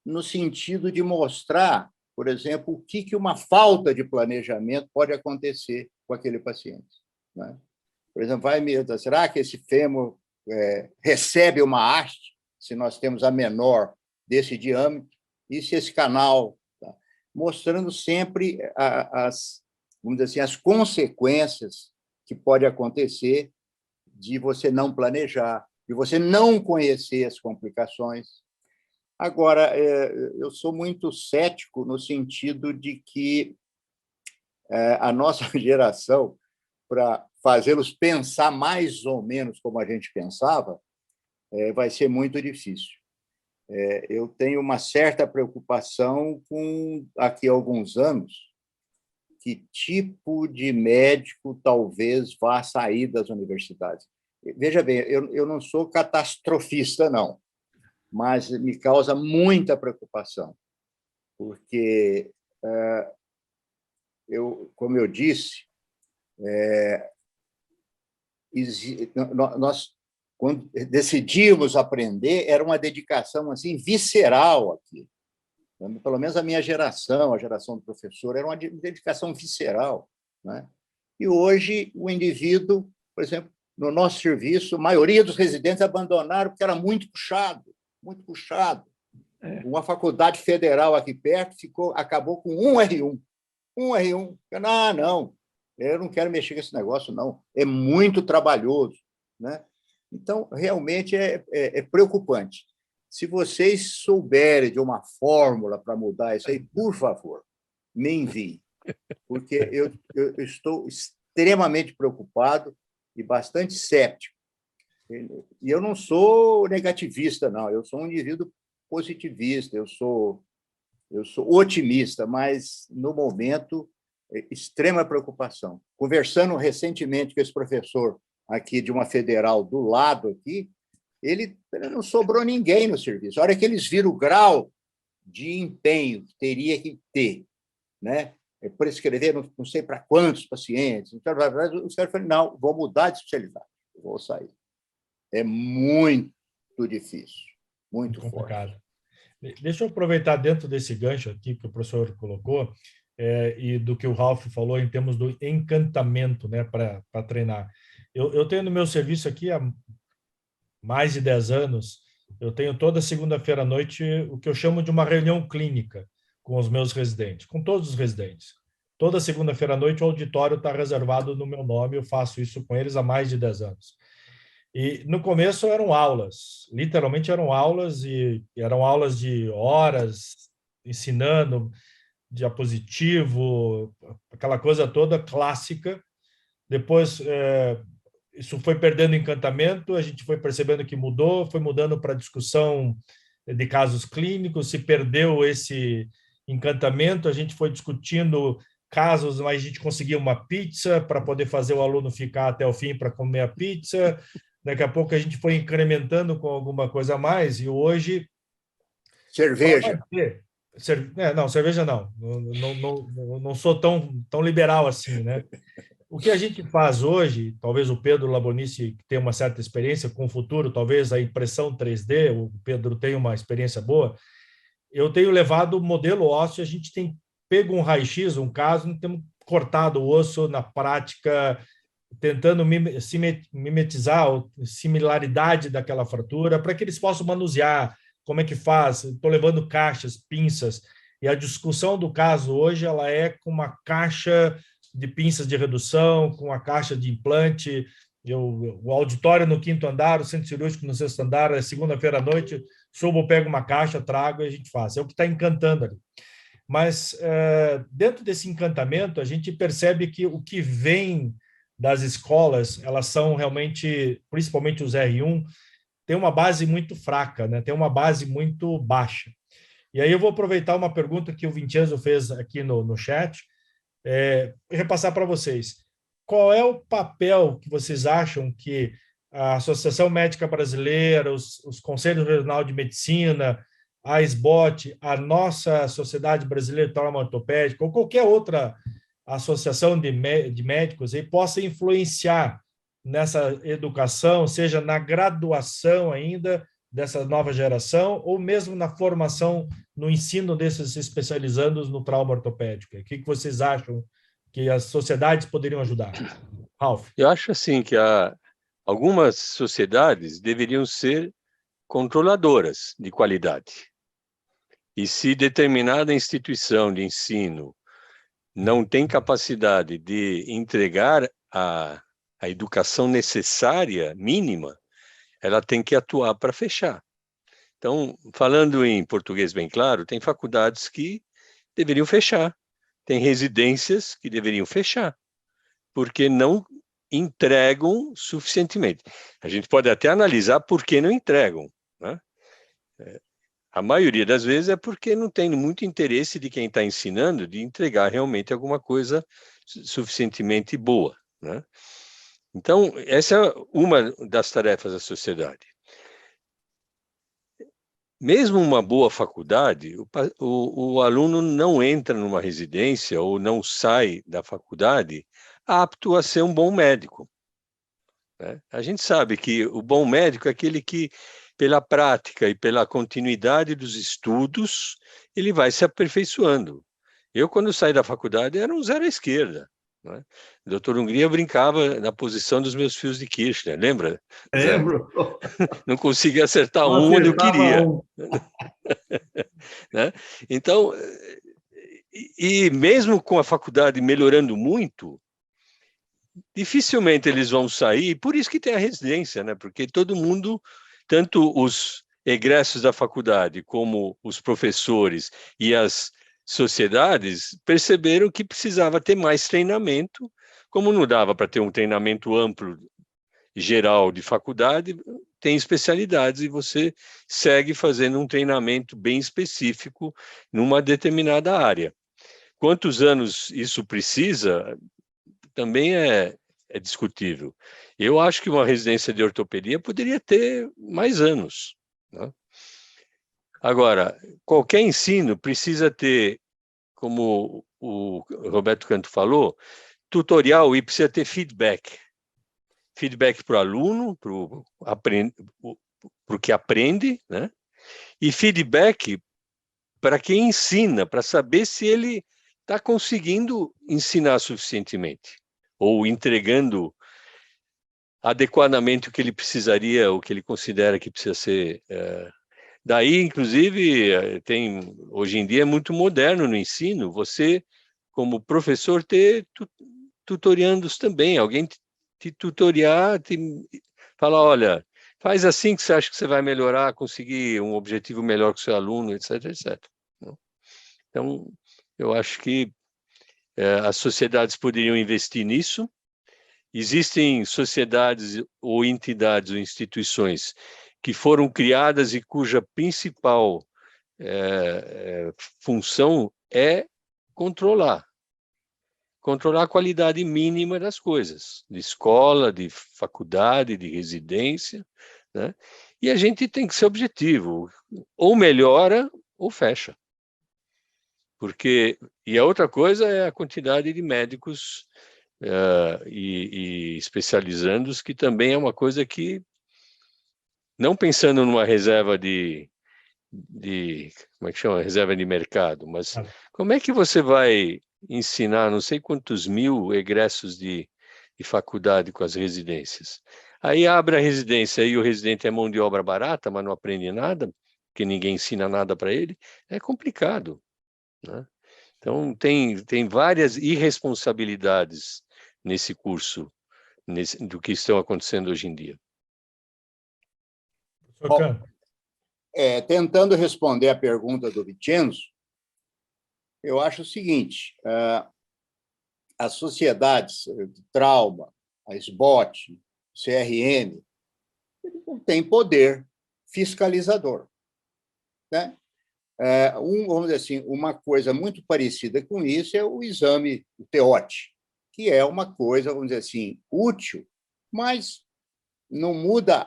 no sentido de mostrar, por exemplo, o que uma falta de planejamento pode acontecer com aquele paciente, né? Por exemplo, será que esse fêmur recebe uma haste, se nós temos a menor desse diâmetro, e se esse canal... Tá? Mostrando sempre vamos dizer assim, as consequências que pode acontecer de você não planejar, de você não conhecer as complicações. Agora, eu sou muito cético no sentido de que a nossa geração, para fazê-los pensar mais ou menos como a gente pensava, vai ser muito difícil. Eu tenho uma certa preocupação com, daqui a alguns anos, que tipo de médico talvez vá sair das universidades. Veja bem, eu não sou catastrofista, não, mas me causa muita preocupação, porque, como eu disse, nós, quando decidimos aprender, era uma dedicação assim visceral aqui. Pelo menos a minha geração, a geração do professor, era uma dedicação visceral, né? E hoje o indivíduo, por exemplo, no nosso serviço, a maioria dos residentes abandonaram porque era muito puxado, muito puxado. Uma faculdade federal aqui perto acabou com um R1. Um R1. Não, eu não quero mexer com esse negócio, não. É muito trabalhoso, né? Então, realmente é preocupante. Se vocês souberem de uma fórmula para mudar isso aí, por favor, me enviem, porque eu estou extremamente preocupado e bastante cético. E eu não sou negativista, não. Eu sou um indivíduo positivista, eu sou otimista, mas, no momento, extrema preocupação. Conversando recentemente com esse professor aqui de uma federal do lado aqui, ele não sobrou ninguém no serviço. A hora que eles viram o grau de empenho que teria que ter, né? Prescrever não sei para quantos pacientes, então, os caras falaram, não, vou mudar de especialidade, vou sair. É muito difícil, muito complicado. Forte. Deixa eu aproveitar dentro desse gancho aqui que o professor colocou, e do que o Ralf falou em termos do encantamento, né, para treinar. Eu tenho no meu serviço aqui há mais de 10 anos, eu tenho toda segunda-feira à noite o que eu chamo de uma reunião clínica com os meus residentes, com todos os residentes. Toda segunda-feira à noite o auditório está reservado no meu nome, eu faço isso com eles há mais de 10 anos. E no começo eram aulas, literalmente eram aulas, e eram aulas de horas, ensinando diapositivo, aquela coisa toda clássica. Depois, isso foi perdendo encantamento, a gente foi percebendo que mudou, foi mudando para discussão de casos clínicos, se perdeu esse encantamento, a gente foi discutindo casos, mas a gente conseguia uma pizza para poder fazer o aluno ficar até o fim para comer a pizza. Daqui a pouco a gente foi incrementando com alguma coisa a mais, e hoje... Cerveja. Não, cerveja não. Não sou tão liberal assim, né? O que a gente faz hoje, talvez o Pedro Labonici tenha uma certa experiência com o futuro, talvez a impressão 3D, o Pedro tem uma experiência boa, eu tenho levado o modelo ósseo, a gente tem pego um raio-x, um caso, não temos cortado o osso na prática, tentando mimetizar a similaridade daquela fratura, para que eles possam manusear, como é que faz, estou levando caixas, pinças, e a discussão do caso hoje ela é com uma caixa de pinças de redução, com a caixa de implante, o auditório no 5º andar, o centro cirúrgico no 6º andar, é segunda-feira à noite, subo, pego uma caixa, trago e a gente faz. É o que está encantando ali. Mas, dentro desse encantamento, a gente percebe que o que vem das escolas, elas são realmente, principalmente os R1, tem uma base muito fraca, né? Tem uma base muito baixa. E aí eu vou aproveitar uma pergunta que o Vincenzo fez aqui no chat, e repassar para vocês. Qual é o papel que vocês acham que a Associação Médica Brasileira, os Conselhos Regionais de Medicina, a SBOT, a nossa Sociedade Brasileira de Trauma Ortopédico, ou qualquer outra associação de médicos, aí possa influenciar nessa educação, seja na graduação ainda dessa nova geração, ou mesmo na formação, no ensino desses especializandos no trauma ortopédico? O que vocês acham que as sociedades poderiam ajudar? Ralf. Eu acho assim que algumas sociedades deveriam ser controladoras de qualidade. E se determinada instituição de ensino não tem capacidade de entregar a educação necessária, mínima, ela tem que atuar para fechar. Então, falando em português bem claro, tem faculdades que deveriam fechar, tem residências que deveriam fechar, porque não entregam suficientemente. A gente pode até analisar por que não entregam, né? A maioria das vezes é porque não tem muito interesse de quem está ensinando de entregar realmente alguma coisa suficientemente boa, né? Então, essa é uma das tarefas da sociedade. Mesmo uma boa faculdade, o aluno não entra numa residência ou não sai da faculdade apto a ser um bom médico, né? A gente sabe que o bom médico é aquele que, pela prática e pela continuidade dos estudos, ele vai se aperfeiçoando. Eu, quando saí da faculdade, era um zero à esquerda, né? O doutor Hungria brincava na posição dos meus fios de Kirchner, lembra? Lembro. Não conseguia acertar Não um onde eu acertava queria. um. Né? Então, e mesmo com a faculdade melhorando muito, dificilmente eles vão sair, por isso que tem a residência, né? Porque todo mundo, tanto os egressos da faculdade como os professores e as sociedades, perceberam que precisava ter mais treinamento, como não dava para ter um treinamento amplo, geral de faculdade, tem especialidades e você segue fazendo um treinamento bem específico numa determinada área. Quantos anos isso precisa também é discutível. Eu acho que uma residência de ortopedia poderia ter mais anos, né? Agora, qualquer ensino precisa ter, como o Roberto Canto falou, tutorial e precisa ter feedback. Feedback para o aluno, para o que aprende, né? E feedback para quem ensina, para saber se ele está conseguindo ensinar suficientemente ou entregando adequadamente o que ele precisaria, o que ele considera que precisa ser. Daí, inclusive, hoje em dia é muito moderno no ensino, você, como professor, ter tutoriandos também, alguém te tutoriar, falar, olha, faz assim que você acha que você vai melhorar, conseguir um objetivo melhor com o seu aluno, etc, etc. Então, eu acho que as sociedades poderiam investir nisso. Existem sociedades ou entidades ou instituições que foram criadas e cuja principal função é controlar a qualidade mínima das coisas, de escola, de faculdade, de residência, né? E a gente tem que ser objetivo, ou melhora ou fecha. E a outra coisa é a quantidade de médicos e especializandos, que também é uma coisa que, não pensando numa reserva de como é que chama? Reserva de mercado, mas Ah, como é que você vai ensinar não sei quantos mil egressos de faculdade com as residências? Aí abre a residência e o residente é mão de obra barata, mas não aprende nada, porque ninguém ensina nada para ele, é complicado, né? Então, tem várias irresponsabilidades nesse curso, do que estão acontecendo hoje em dia. professor Bom, Canto. tentando responder a pergunta do Vicenzo, eu acho o seguinte, as sociedades de trauma, a SBOT, o CRM, não têm poder fiscalizador, né? Vamos dizer assim, uma coisa muito parecida com isso é o exame TEOT, que é uma coisa, vamos dizer assim, útil, mas não muda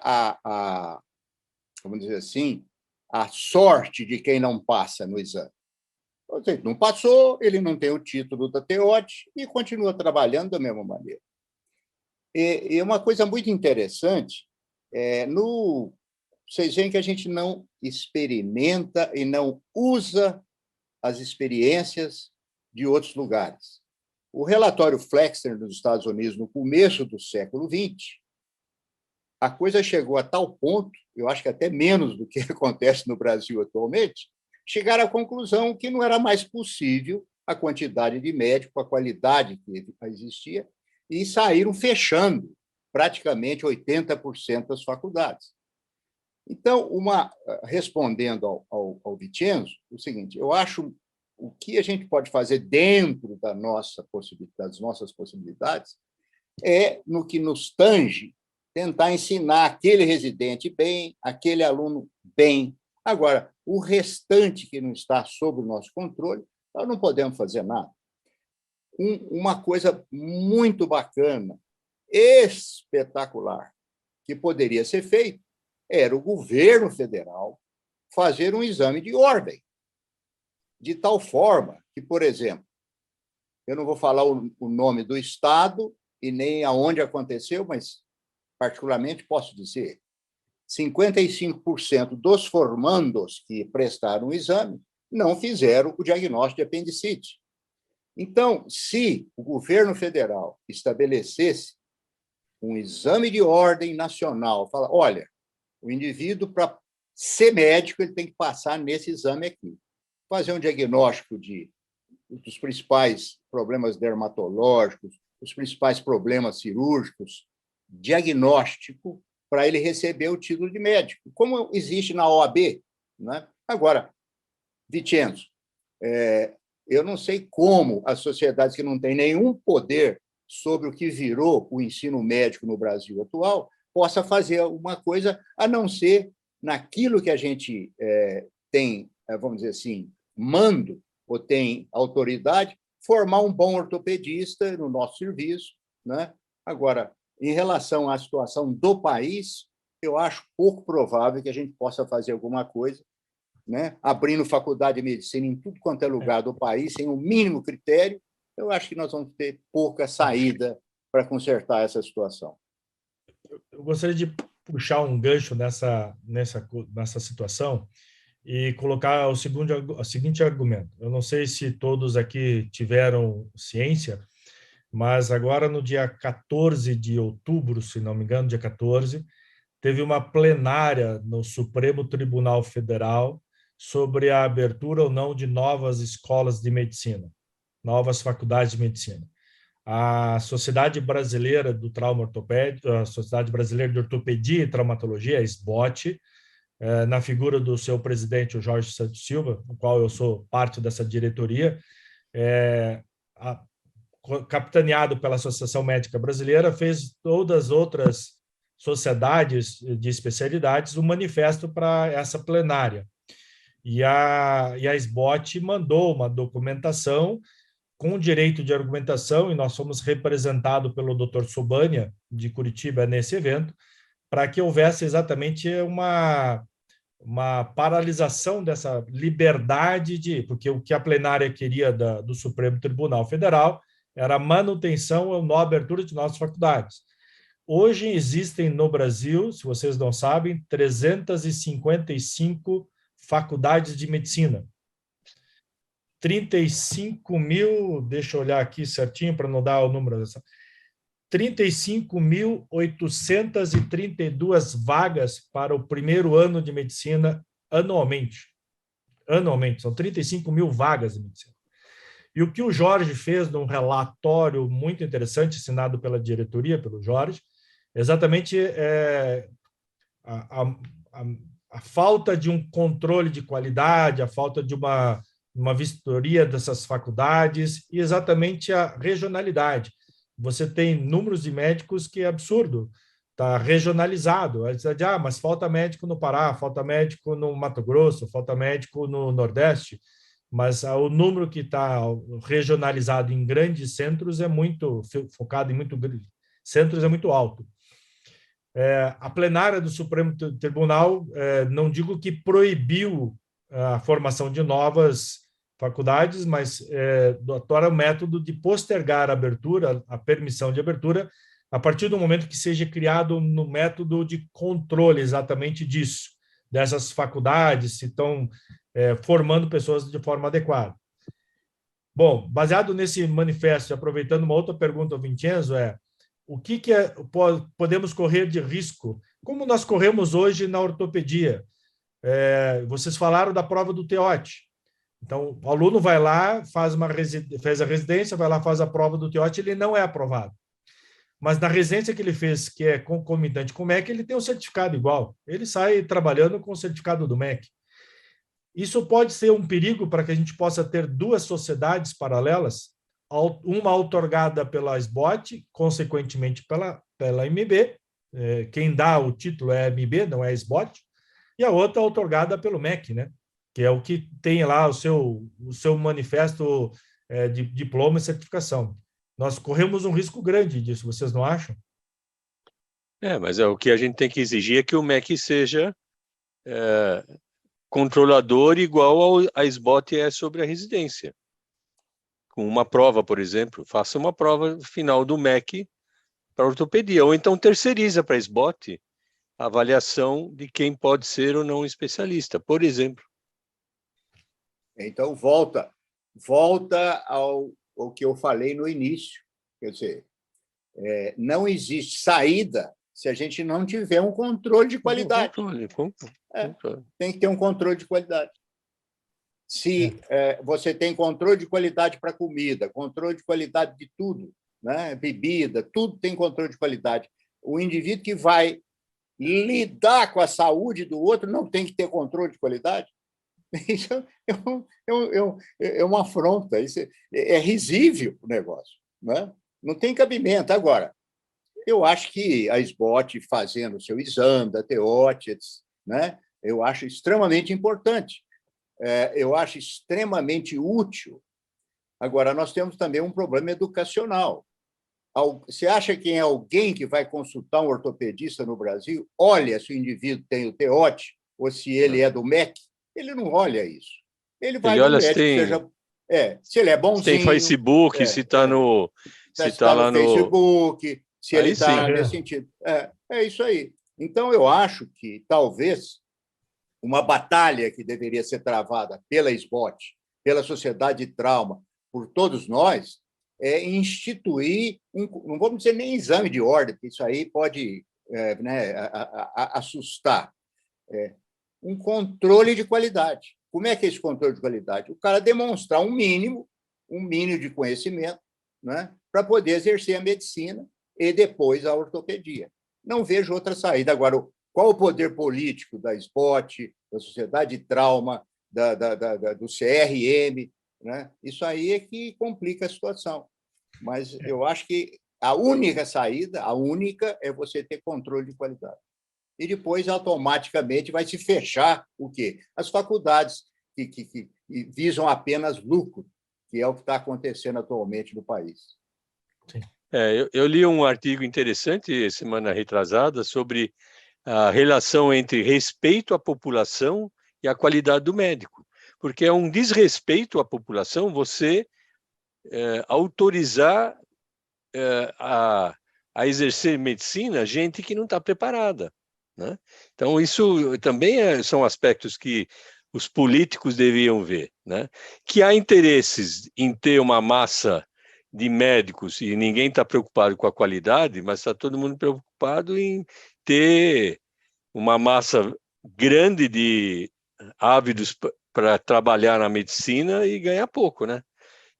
vamos dizer assim, a sorte de quem não passa no exame. Ou seja, não passou, ele não tem o título da TEOT e continua trabalhando da mesma maneira. E uma coisa muito interessante, vocês veem que a gente não experimenta e não usa as experiências de outros lugares. O relatório Flexner dos Estados Unidos, no começo do século XX, a coisa chegou a tal ponto, eu acho que até menos do que acontece no Brasil atualmente, chegaram à conclusão que não era mais possível a quantidade de médico, a qualidade que existia, e saíram fechando praticamente 80% das faculdades. Então, respondendo ao Vicenzo, o seguinte, eu acho o que a gente pode fazer dentro das nossas possibilidades no que nos tange, tentar ensinar aquele residente bem, aquele aluno bem. Agora, o restante que não está sob o nosso controle, nós não podemos fazer nada. Uma coisa muito bacana, espetacular, que poderia ser feito, era o governo federal fazer um exame de ordem, de tal forma que, por exemplo, eu não vou falar o nome do estado e nem aonde aconteceu, mas particularmente posso dizer, 55% dos formandos que prestaram o exame não fizeram o diagnóstico de apendicite. Então, se o governo federal estabelecesse um exame de ordem nacional, fala, olha, o indivíduo, para ser médico, ele tem que passar nesse exame aqui, fazer um diagnóstico dos principais problemas dermatológicos, os principais problemas cirúrgicos, diagnóstico para ele receber o título de médico, como existe na OAB, né? Agora, Vicenzo, eu não sei como as sociedades que não têm nenhum poder sobre o que virou o ensino médico no Brasil atual possa fazer alguma coisa a não ser naquilo que a gente tem, vamos dizer assim, mando ou tem autoridade, formar um bom ortopedista no nosso serviço, né? Agora, em relação à situação do país, eu acho pouco provável que a gente possa fazer alguma coisa, né? Abrindo faculdade de medicina em tudo quanto é lugar do país, sem o mínimo critério, eu acho que nós vamos ter pouca saída para consertar essa situação. Eu gostaria de puxar um gancho nessa situação e colocar o seguinte argumento. Eu não sei se todos aqui tiveram ciência, mas agora, no dia 14 de outubro, se não me engano, dia 14, teve uma plenária no Supremo Tribunal Federal sobre a abertura ou não de novas escolas de medicina, novas faculdades de medicina. A Sociedade Brasileira do Trauma Ortopédico, a Sociedade Brasileira de Ortopedia e Traumatologia, a SBOT, na figura do seu presidente, o Jorge Santos Silva, no qual eu sou parte dessa diretoria, capitaneado pela Associação Médica Brasileira, fez todas as outras sociedades de especialidades um manifesto para essa plenária. E a SBOT mandou uma documentação com direito de argumentação, e nós fomos representados pelo Dr. Sobania, de Curitiba, nesse evento, para que houvesse exatamente uma paralisação dessa liberdade porque o que a plenária queria do Supremo Tribunal Federal era a manutenção ou não abertura de novas faculdades. Hoje existem no Brasil, se vocês não sabem, 355 faculdades de medicina. 35 mil, deixa eu olhar aqui certinho para não dar o número dessa. 35.832 vagas para o primeiro ano de medicina anualmente. Anualmente, são 35 mil vagas de medicina. E o que o Jorge fez num relatório muito interessante, assinado pela diretoria, pelo Jorge, exatamente a falta de um controle de qualidade, a falta de uma vistoria dessas faculdades e exatamente a regionalidade. Você tem números de médicos que é absurdo, está regionalizado. Mas falta médico no Pará, falta médico no Mato Grosso, falta médico no Nordeste, mas o número que está regionalizado em grandes centros é muito focado em muito centros, é muito alto. A plenária do Supremo Tribunal, não digo que proibiu a formação de novas faculdades, mas adotar o método de postergar a abertura, a permissão de abertura, a partir do momento que seja criado no método de controle exatamente disso, dessas faculdades, se estão formando pessoas de forma adequada. Bom, baseado nesse manifesto, aproveitando uma outra pergunta ao Vincenzo, o que podemos correr de risco? Como nós corremos hoje na ortopedia? Vocês falaram da prova do TEOT. Então, o aluno vai lá, fez a residência, vai lá, faz a prova do TEOT, ele não é aprovado. Mas na residência que ele fez, que é concomitante com o MEC, ele tem um certificado igual. Ele sai trabalhando com o certificado do MEC. Isso pode ser um perigo para que a gente possa ter duas sociedades paralelas, uma outorgada pela SBOT, consequentemente pela MB, quem dá o título é a MB, não é a SBOT, e a outra outorgada pelo MEC, né? Que é o que tem lá o seu manifesto de diploma e certificação. Nós corremos um risco grande disso, vocês não acham? Mas o que a gente tem que exigir é que o MEC seja controlador igual a SBOT é sobre a residência. Com uma prova, por exemplo, faça uma prova final do MEC para ortopedia, ou então terceiriza para a SBOT a avaliação de quem pode ser ou não especialista, por exemplo. Então, volta ao que eu falei no início. Quer dizer, não existe saída se a gente não tiver um controle de qualidade. Controle. Tem que ter um controle de qualidade. Se você tem controle de qualidade para comida, controle de qualidade de tudo, né? Bebida, tudo tem controle de qualidade. O indivíduo que vai lidar com a saúde do outro não tem que ter controle de qualidade? Isso é uma afronta, isso é risível o negócio, né? Não tem cabimento. Agora, eu acho que a SBOT fazendo o seu exame da TEOT, né? Eu acho extremamente importante, eu acho extremamente útil. Agora, nós temos também um problema educacional. Você acha que alguém que vai consultar um ortopedista no Brasil olha se o indivíduo tem o TEOT ou se ele é do MEC? Ele não olha isso. Ele vai no médico, se ele é bonzinho. Se tem Facebook, se está no... Se está lá no Facebook, se ele está nesse sentido. É isso aí. Então, eu acho que, talvez, uma batalha que deveria ser travada pela SBOT, pela Sociedade de Trauma, por todos nós, é instituir, não vamos dizer nem exame de ordem, porque isso aí pode assustar, um controle de qualidade. Como é que é esse controle de qualidade? O cara demonstrar um mínimo de conhecimento, né, para poder exercer a medicina e depois a ortopedia. Não vejo outra saída. Agora, qual o poder político da SBOT, da Sociedade de Trauma, do CRM, né? Isso aí é que complica a situação. Mas eu acho que a única saída, é você ter controle de qualidade. E depois, automaticamente, vai se fechar o quê? As faculdades que visam apenas lucro, que é o que está acontecendo atualmente no país. Sim. Eu li um artigo interessante, semana retrasada, sobre a relação entre respeito à população e a qualidade do médico. Porque é um desrespeito à população você autorizar a exercer medicina gente que não está preparada, né? Então, isso também são aspectos que os políticos deviam ver, né? Que há interesses em ter uma massa de médicos e ninguém está preocupado com a qualidade, mas está todo mundo preocupado em ter uma massa grande de ávidos para trabalhar na medicina e ganhar pouco, né?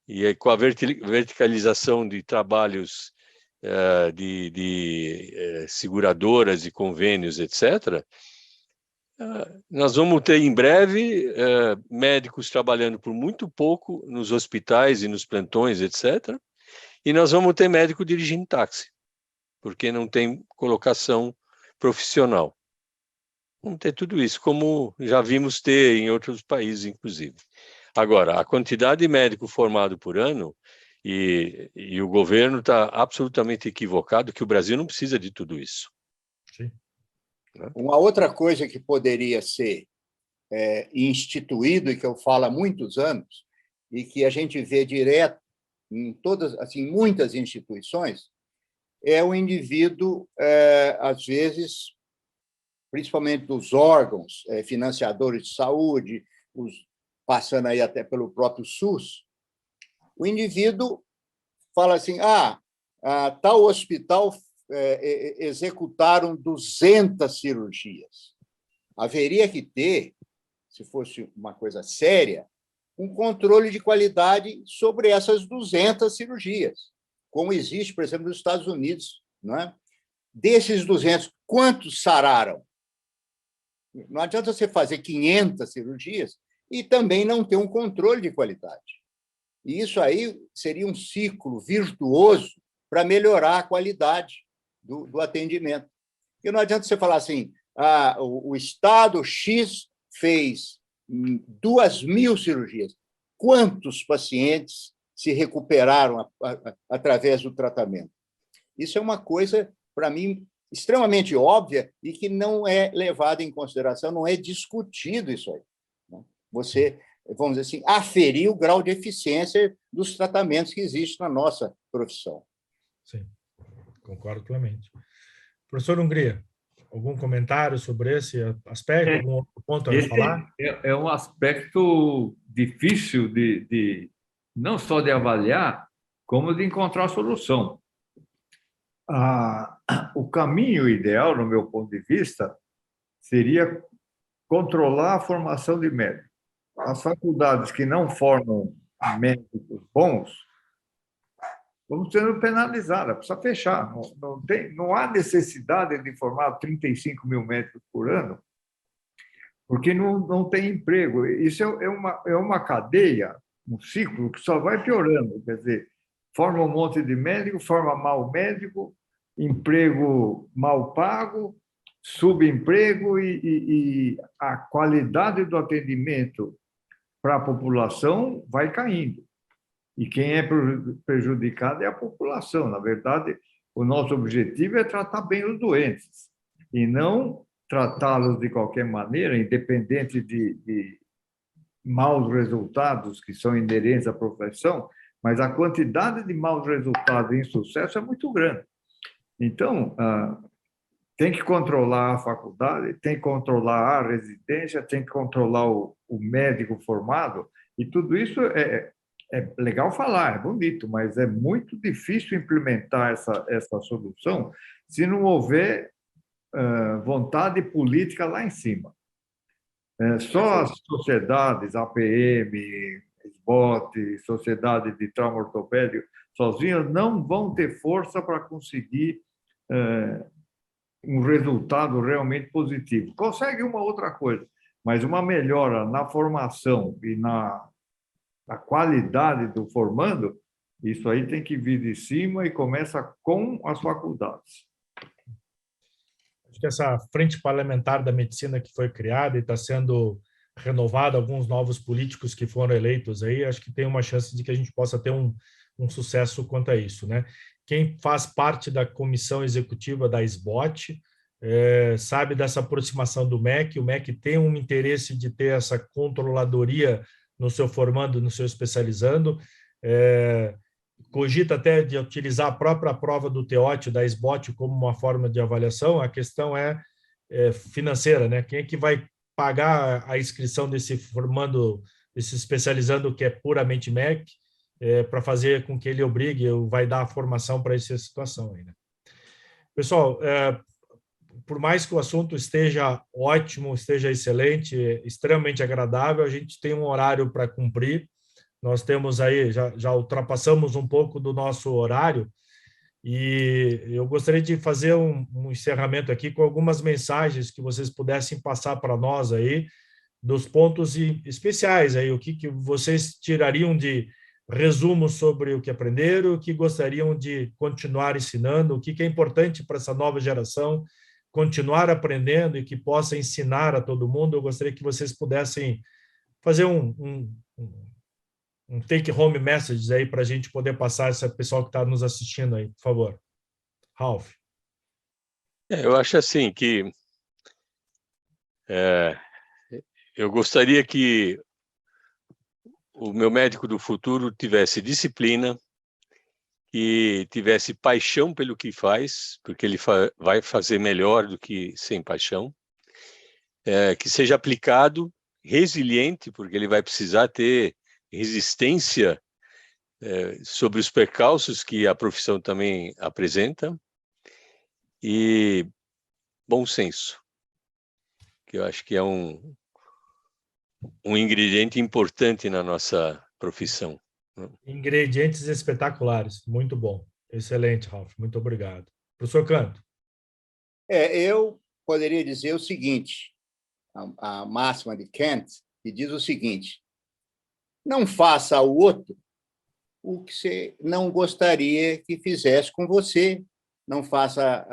E aí, com a verticalização de trabalhos de seguradoras e convênios, etc., nós vamos ter em breve médicos trabalhando por muito pouco nos hospitais e nos plantões, etc., e nós vamos ter médico dirigindo táxi, porque não tem colocação profissional. Vamos ter tudo isso, como já vimos ter em outros países, inclusive. Agora, a quantidade de médico formado por ano, e o governo está absolutamente equivocado, que o Brasil não precisa de tudo isso. Sim. Uma outra coisa que poderia ser instituído, e que eu falo há muitos anos, e que a gente vê direto em todas, assim, muitas instituições, é o indivíduo, às vezes, principalmente dos órgãos financiadores de saúde, passando aí até pelo próprio SUS, o indivíduo fala assim, tal hospital executaram 200 cirurgias. Haveria que ter, se fosse uma coisa séria, um controle de qualidade sobre essas 200 cirurgias, como existe, por exemplo, nos Estados Unidos. Não é? Desses 200, quantos sararam? Não adianta você fazer 500 cirurgias e também não ter um controle de qualidade. E isso aí seria um ciclo virtuoso para melhorar a qualidade do atendimento. Porque não adianta você falar assim, o Estado X fez 2.000 cirurgias. Quantos pacientes se recuperaram através do tratamento? Isso é uma coisa, para mim, extremamente óbvia e que não é levada em consideração, não é discutido isso aí. Você, vamos dizer assim, aferir o grau de eficiência dos tratamentos que existem na nossa profissão. Sim, concordo plenamente. Professor Hungria, algum comentário sobre esse aspecto, algum outro ponto a falar? É um aspecto difícil não só de avaliar, como de encontrar solução. O caminho ideal, no meu ponto de vista, seria controlar a formação de médicos. As faculdades que não formam médicos bons vão sendo penalizadas, precisa fechar. Não há necessidade de formar 35 mil médicos por ano, porque não tem emprego. Isso é uma cadeia, um ciclo que só vai piorando. Quer dizer, forma um monte de médico, forma mal médico, emprego mal pago, subemprego e a qualidade do atendimento para a população vai caindo. E quem é prejudicado é a população. Na verdade, o nosso objetivo é tratar bem os doentes e não tratá-los de qualquer maneira, independente de maus resultados que são inerentes à profissão, mas a quantidade de maus resultados em sucesso é muito grande. Então, tem que controlar a faculdade, tem que controlar a residência, tem que controlar o médico formado, e tudo isso é legal falar, é bonito, mas é muito difícil implementar essa solução se não houver vontade política lá em cima. Só as sociedades, APM, SBOT, Sociedade de Trauma Ortopédico, sozinhas não vão ter força para conseguir um resultado realmente positivo. Consegue uma outra coisa, mas uma melhora na formação e na qualidade do formando, isso aí tem que vir de cima e começa com as faculdades. Acho que essa frente parlamentar da medicina que foi criada e está sendo renovada, alguns novos políticos que foram eleitos aí, acho que tem uma chance de que a gente possa ter um sucesso quanto a isso, né? Quem faz parte da comissão executiva da SBOT sabe dessa aproximação do MEC. O MEC tem um interesse de ter essa controladoria no seu formando, no seu especializando. Cogita até de utilizar a própria prova do TEOT, da SBOT, como uma forma de avaliação. A questão é financeira, né? Quem é que vai pagar a inscrição desse formando, desse especializando que é puramente MEC, para fazer com que ele obrigue, vai dar a formação para essa situação aí, né? Pessoal, por mais que o assunto esteja ótimo, esteja excelente, extremamente agradável, a gente tem um horário para cumprir. Nós temos aí, já ultrapassamos um pouco do nosso horário, e eu gostaria de fazer um encerramento aqui com algumas mensagens que vocês pudessem passar para nós aí, dos pontos especiais aí, o que vocês tirariam de resumo sobre o que aprenderam, o que gostariam de continuar ensinando, o que é importante para essa nova geração continuar aprendendo e que possa ensinar a todo mundo. Eu gostaria que vocês pudessem fazer um take-home message aí para a gente poder passar esse pessoal que está nos assistindo aí, por favor. Ralph. Eu acho assim que eu gostaria que o meu médico do futuro tivesse disciplina, que tivesse paixão pelo que faz, porque ele vai fazer melhor do que sem paixão, que seja aplicado, resiliente, porque ele vai precisar ter resistência sobre os percalços que a profissão também apresenta, e bom senso, que eu acho que é um ingrediente importante na nossa profissão. Ingredientes espetaculares, muito bom. Excelente, Ralph, muito obrigado. Professor Canto. Eu poderia dizer o seguinte, a máxima de Kant, que diz o seguinte: não faça ao outro o que você não gostaria que fizesse com você, não faça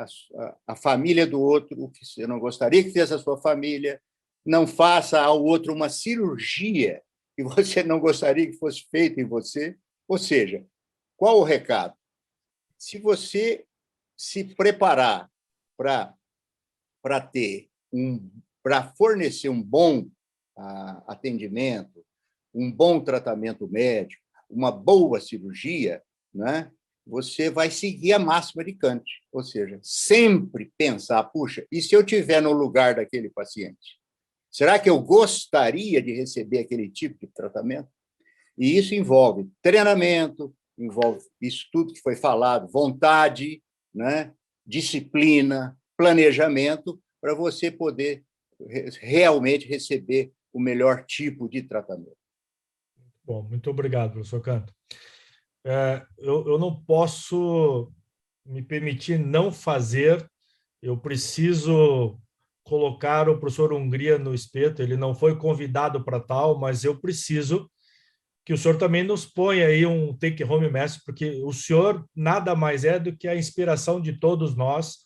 a família do outro o que você não gostaria que fizesse a sua família, não faça ao outro uma cirurgia que você não gostaria que fosse feita em você. Ou seja, qual o recado? Se você se preparar para fornecer um bom atendimento, um bom tratamento médico, uma boa cirurgia, né? Você vai seguir a máxima de Kant, ou seja, sempre pensar, puxa, e se eu estiver no lugar daquele paciente? Será que eu gostaria de receber aquele tipo de tratamento? E isso envolve treinamento, envolve isso tudo que foi falado, vontade, né? Disciplina, planejamento, para você poder realmente receber o melhor tipo de tratamento. Bom, muito obrigado, professor Canto. Eu não posso me permitir não fazer, eu preciso colocar o professor Hungria no espeto, ele não foi convidado para tal, mas eu preciso que o senhor também nos ponha aí um take-home message, porque o senhor nada mais é do que a inspiração de todos nós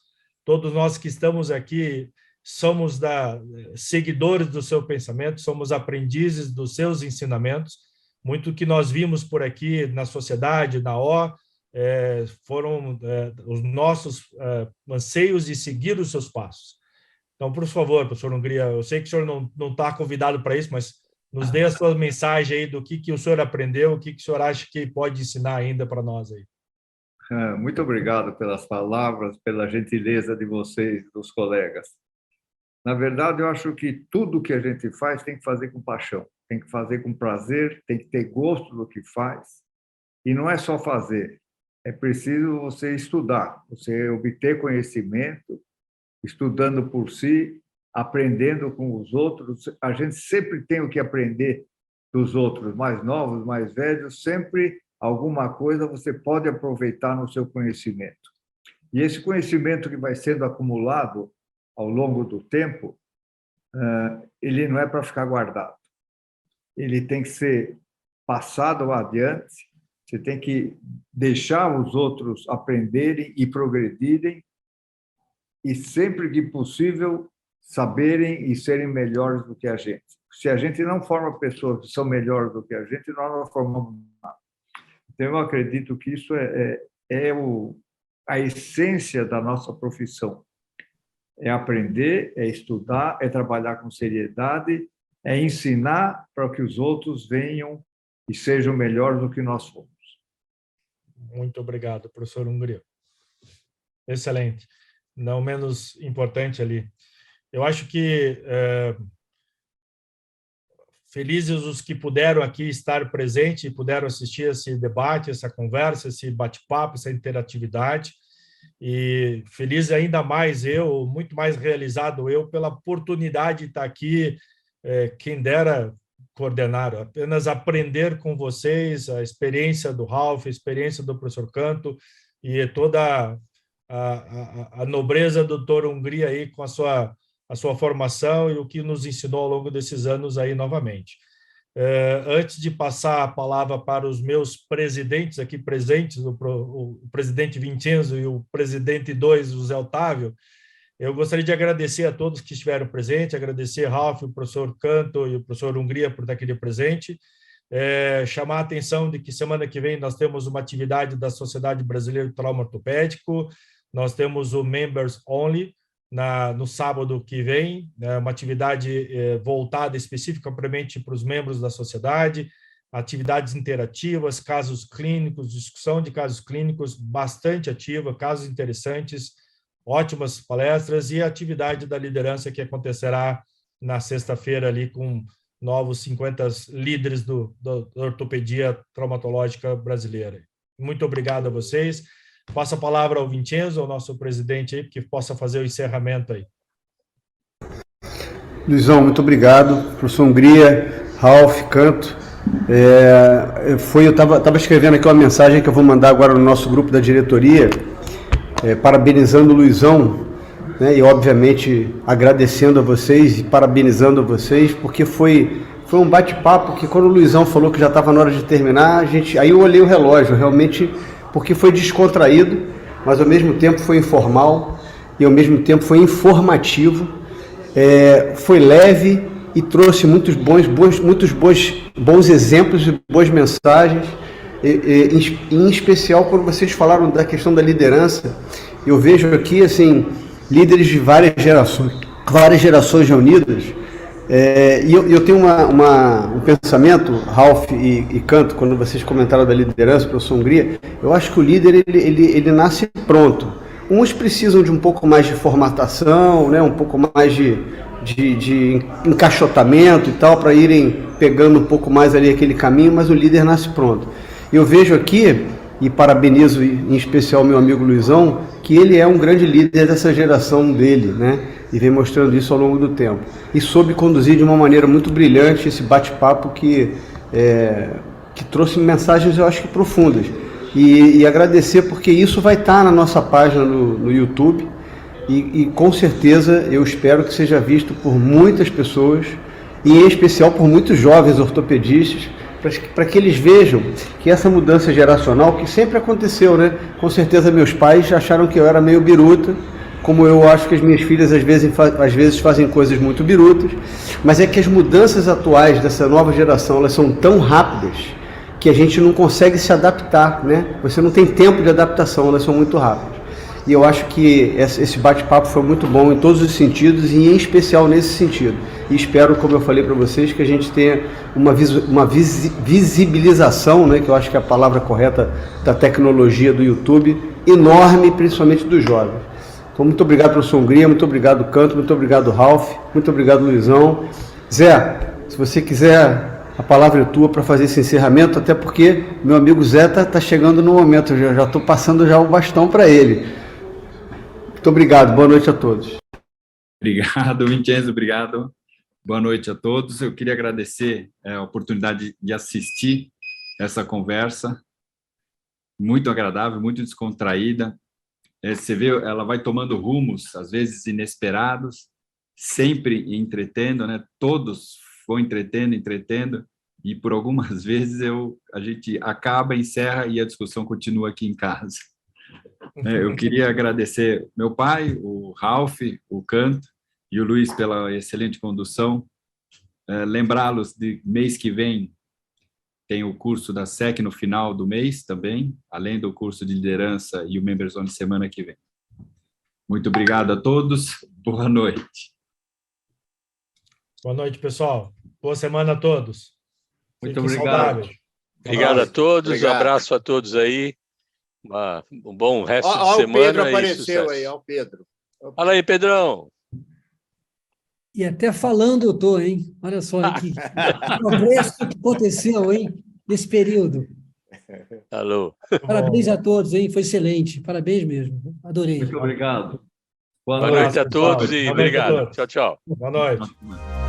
que estamos aqui somos seguidores do seu pensamento, somos aprendizes dos seus ensinamentos. Muito que nós vimos por aqui na sociedade, na O, foram os nossos anseios de seguir os seus passos. Então, por favor, professor Hungria, eu sei que o senhor não está convidado para isso, mas nos dê a sua mensagem aí do que o senhor aprendeu, o que o senhor acha que pode ensinar ainda para nós aí. Muito obrigado pelas palavras, pela gentileza de vocês, dos colegas. Na verdade, eu acho que tudo que a gente faz tem que fazer com paixão, tem que fazer com prazer, tem que ter gosto do que faz. E não é só fazer, é preciso você estudar, você obter conhecimento, estudando por si, aprendendo com os outros. A gente sempre tem o que aprender dos outros, mais novos, mais velhos, sempre alguma coisa você pode aproveitar no seu conhecimento. E esse conhecimento que vai sendo acumulado ao longo do tempo, ele não é para ficar guardado. Ele tem que ser passado adiante, você tem que deixar os outros aprenderem e progredirem e, sempre que possível, saberem e serem melhores do que a gente. Se a gente não forma pessoas que são melhores do que a gente, nós não formamos nada. Então, eu acredito que isso é a essência da nossa profissão. É aprender, é estudar, é trabalhar com seriedade, é ensinar para que os outros venham e sejam melhores do que nós somos. Muito obrigado, professor Hungria. Excelente. Não menos importante ali. Eu acho que felizes os que puderam aqui estar presentes e puderam assistir esse debate, essa conversa, esse bate-papo, essa interatividade. E feliz ainda mais eu, muito mais realizado eu, pela oportunidade de estar aqui, quem dera coordenar, apenas aprender com vocês a experiência do Ralf, a experiência do professor Canto e toda a nobreza do Dr. Hungria aí com a sua formação e o que nos ensinou ao longo desses anos aí novamente. Antes de passar a palavra para os meus presidentes aqui presentes, o presidente Vincenzo e o presidente 2, o Zé Otávio, eu gostaria de agradecer a todos que estiveram presentes, agradecer Ralf, o professor Canto e o professor Hungria por estar aqui presente, chamar a atenção de que semana que vem nós temos uma atividade da Sociedade Brasileira de Trauma Ortopédico, nós temos o Members Only, no sábado que vem, uma atividade voltada especificamente para os membros da sociedade, atividades interativas, casos clínicos, discussão de casos clínicos bastante ativa, casos interessantes, ótimas palestras e a atividade da liderança que acontecerá na sexta-feira ali com novos 50 líderes da ortopedia traumatológica brasileira. Muito obrigado a vocês. Passo a palavra ao Vincenzo, ao nosso presidente, aí, que possa fazer o encerramento aí. Luizão, muito obrigado. Professor Hungria, Ralf, Canto. Eu estava escrevendo aqui uma mensagem que eu vou mandar agora no nosso grupo da diretoria, parabenizando o Luizão, né, e obviamente agradecendo a vocês e parabenizando a vocês, porque foi um bate-papo que quando o Luizão falou que já estava na hora de terminar, aí eu olhei o relógio, realmente, porque foi descontraído, mas ao mesmo tempo foi informal e ao mesmo tempo foi informativo, foi leve e trouxe muitos bons exemplos e boas mensagens, em especial quando vocês falaram da questão da liderança. Eu vejo aqui assim líderes de várias gerações reunidas, e eu tenho um pensamento, Ralf e Canto, quando vocês comentaram da liderança, professor Hungria, eu acho que o líder ele nasce pronto. Uns precisam de um pouco mais de formatação, né, um pouco mais de encaixotamento e tal, para irem pegando um pouco mais ali aquele caminho, mas o líder nasce pronto. Eu vejo aqui, e parabenizo em especial meu amigo Luizão, que ele é um grande líder dessa geração dele, né? E vem mostrando isso ao longo do tempo. E soube conduzir de uma maneira muito brilhante esse bate-papo que trouxe mensagens, eu acho que profundas. E agradecer, porque isso vai estar na nossa página no YouTube, e com certeza eu espero que seja visto por muitas pessoas, e em especial por muitos jovens ortopedistas, para que eles vejam que essa mudança geracional, que sempre aconteceu, né? Com certeza meus pais acharam que eu era meio biruta, como eu acho que as minhas filhas às vezes fazem coisas muito birutas, mas é que as mudanças atuais dessa nova geração, elas são tão rápidas que a gente não consegue se adaptar, né? Você não tem tempo de adaptação, elas são muito rápidas. E eu acho que esse bate-papo foi muito bom em todos os sentidos, e em especial nesse sentido. E espero, como eu falei para vocês, que a gente tenha uma visibilização, né, que eu acho que é a palavra correta, da tecnologia do YouTube, enorme, principalmente dos jovens. Então, muito obrigado, professor Hungria, muito obrigado, Canto, muito obrigado, Ralf, muito obrigado, Luizão. Zé, se você quiser, a palavra é tua para fazer esse encerramento, até porque meu amigo Zé está chegando no momento, eu já estou passando já o bastão para ele. Muito obrigado, boa noite a todos. Obrigado, Vincenzo, obrigado. Boa noite a todos. Eu queria agradecer a oportunidade de assistir essa conversa, muito agradável, muito descontraída. Você vê, ela vai tomando rumos, às vezes inesperados, sempre entretendo, né? Todos vão entretendo, e por algumas vezes a gente acaba, encerra e a discussão continua aqui em casa. Eu queria agradecer meu pai, o Ralf, o Canto e o Luiz pela excelente condução. Lembrá-los de mês que vem tem o curso da SEC no final do mês também, além do curso de liderança e o Members Only semana que vem. Muito obrigado a todos, boa noite. Boa noite, pessoal. Boa semana a todos. Muito Fiquem obrigado. saudáveis. Obrigado a todos, Obrigado. abraço a todos aí. Um bom resto de Ó, semana. o Pedro apareceu sucesso. aí, ó o Pedro. Fala aí, Pedrão. E até falando eu tô, hein? Olha só que progresso que aconteceu, hein? Nesse período. Alô. Parabéns a todos, hein? Foi excelente. Parabéns mesmo. Adorei. Muito obrigado. Boa noite a todos e Boa noite a obrigado. todos. Tchau, tchau. Boa noite. Ótimo.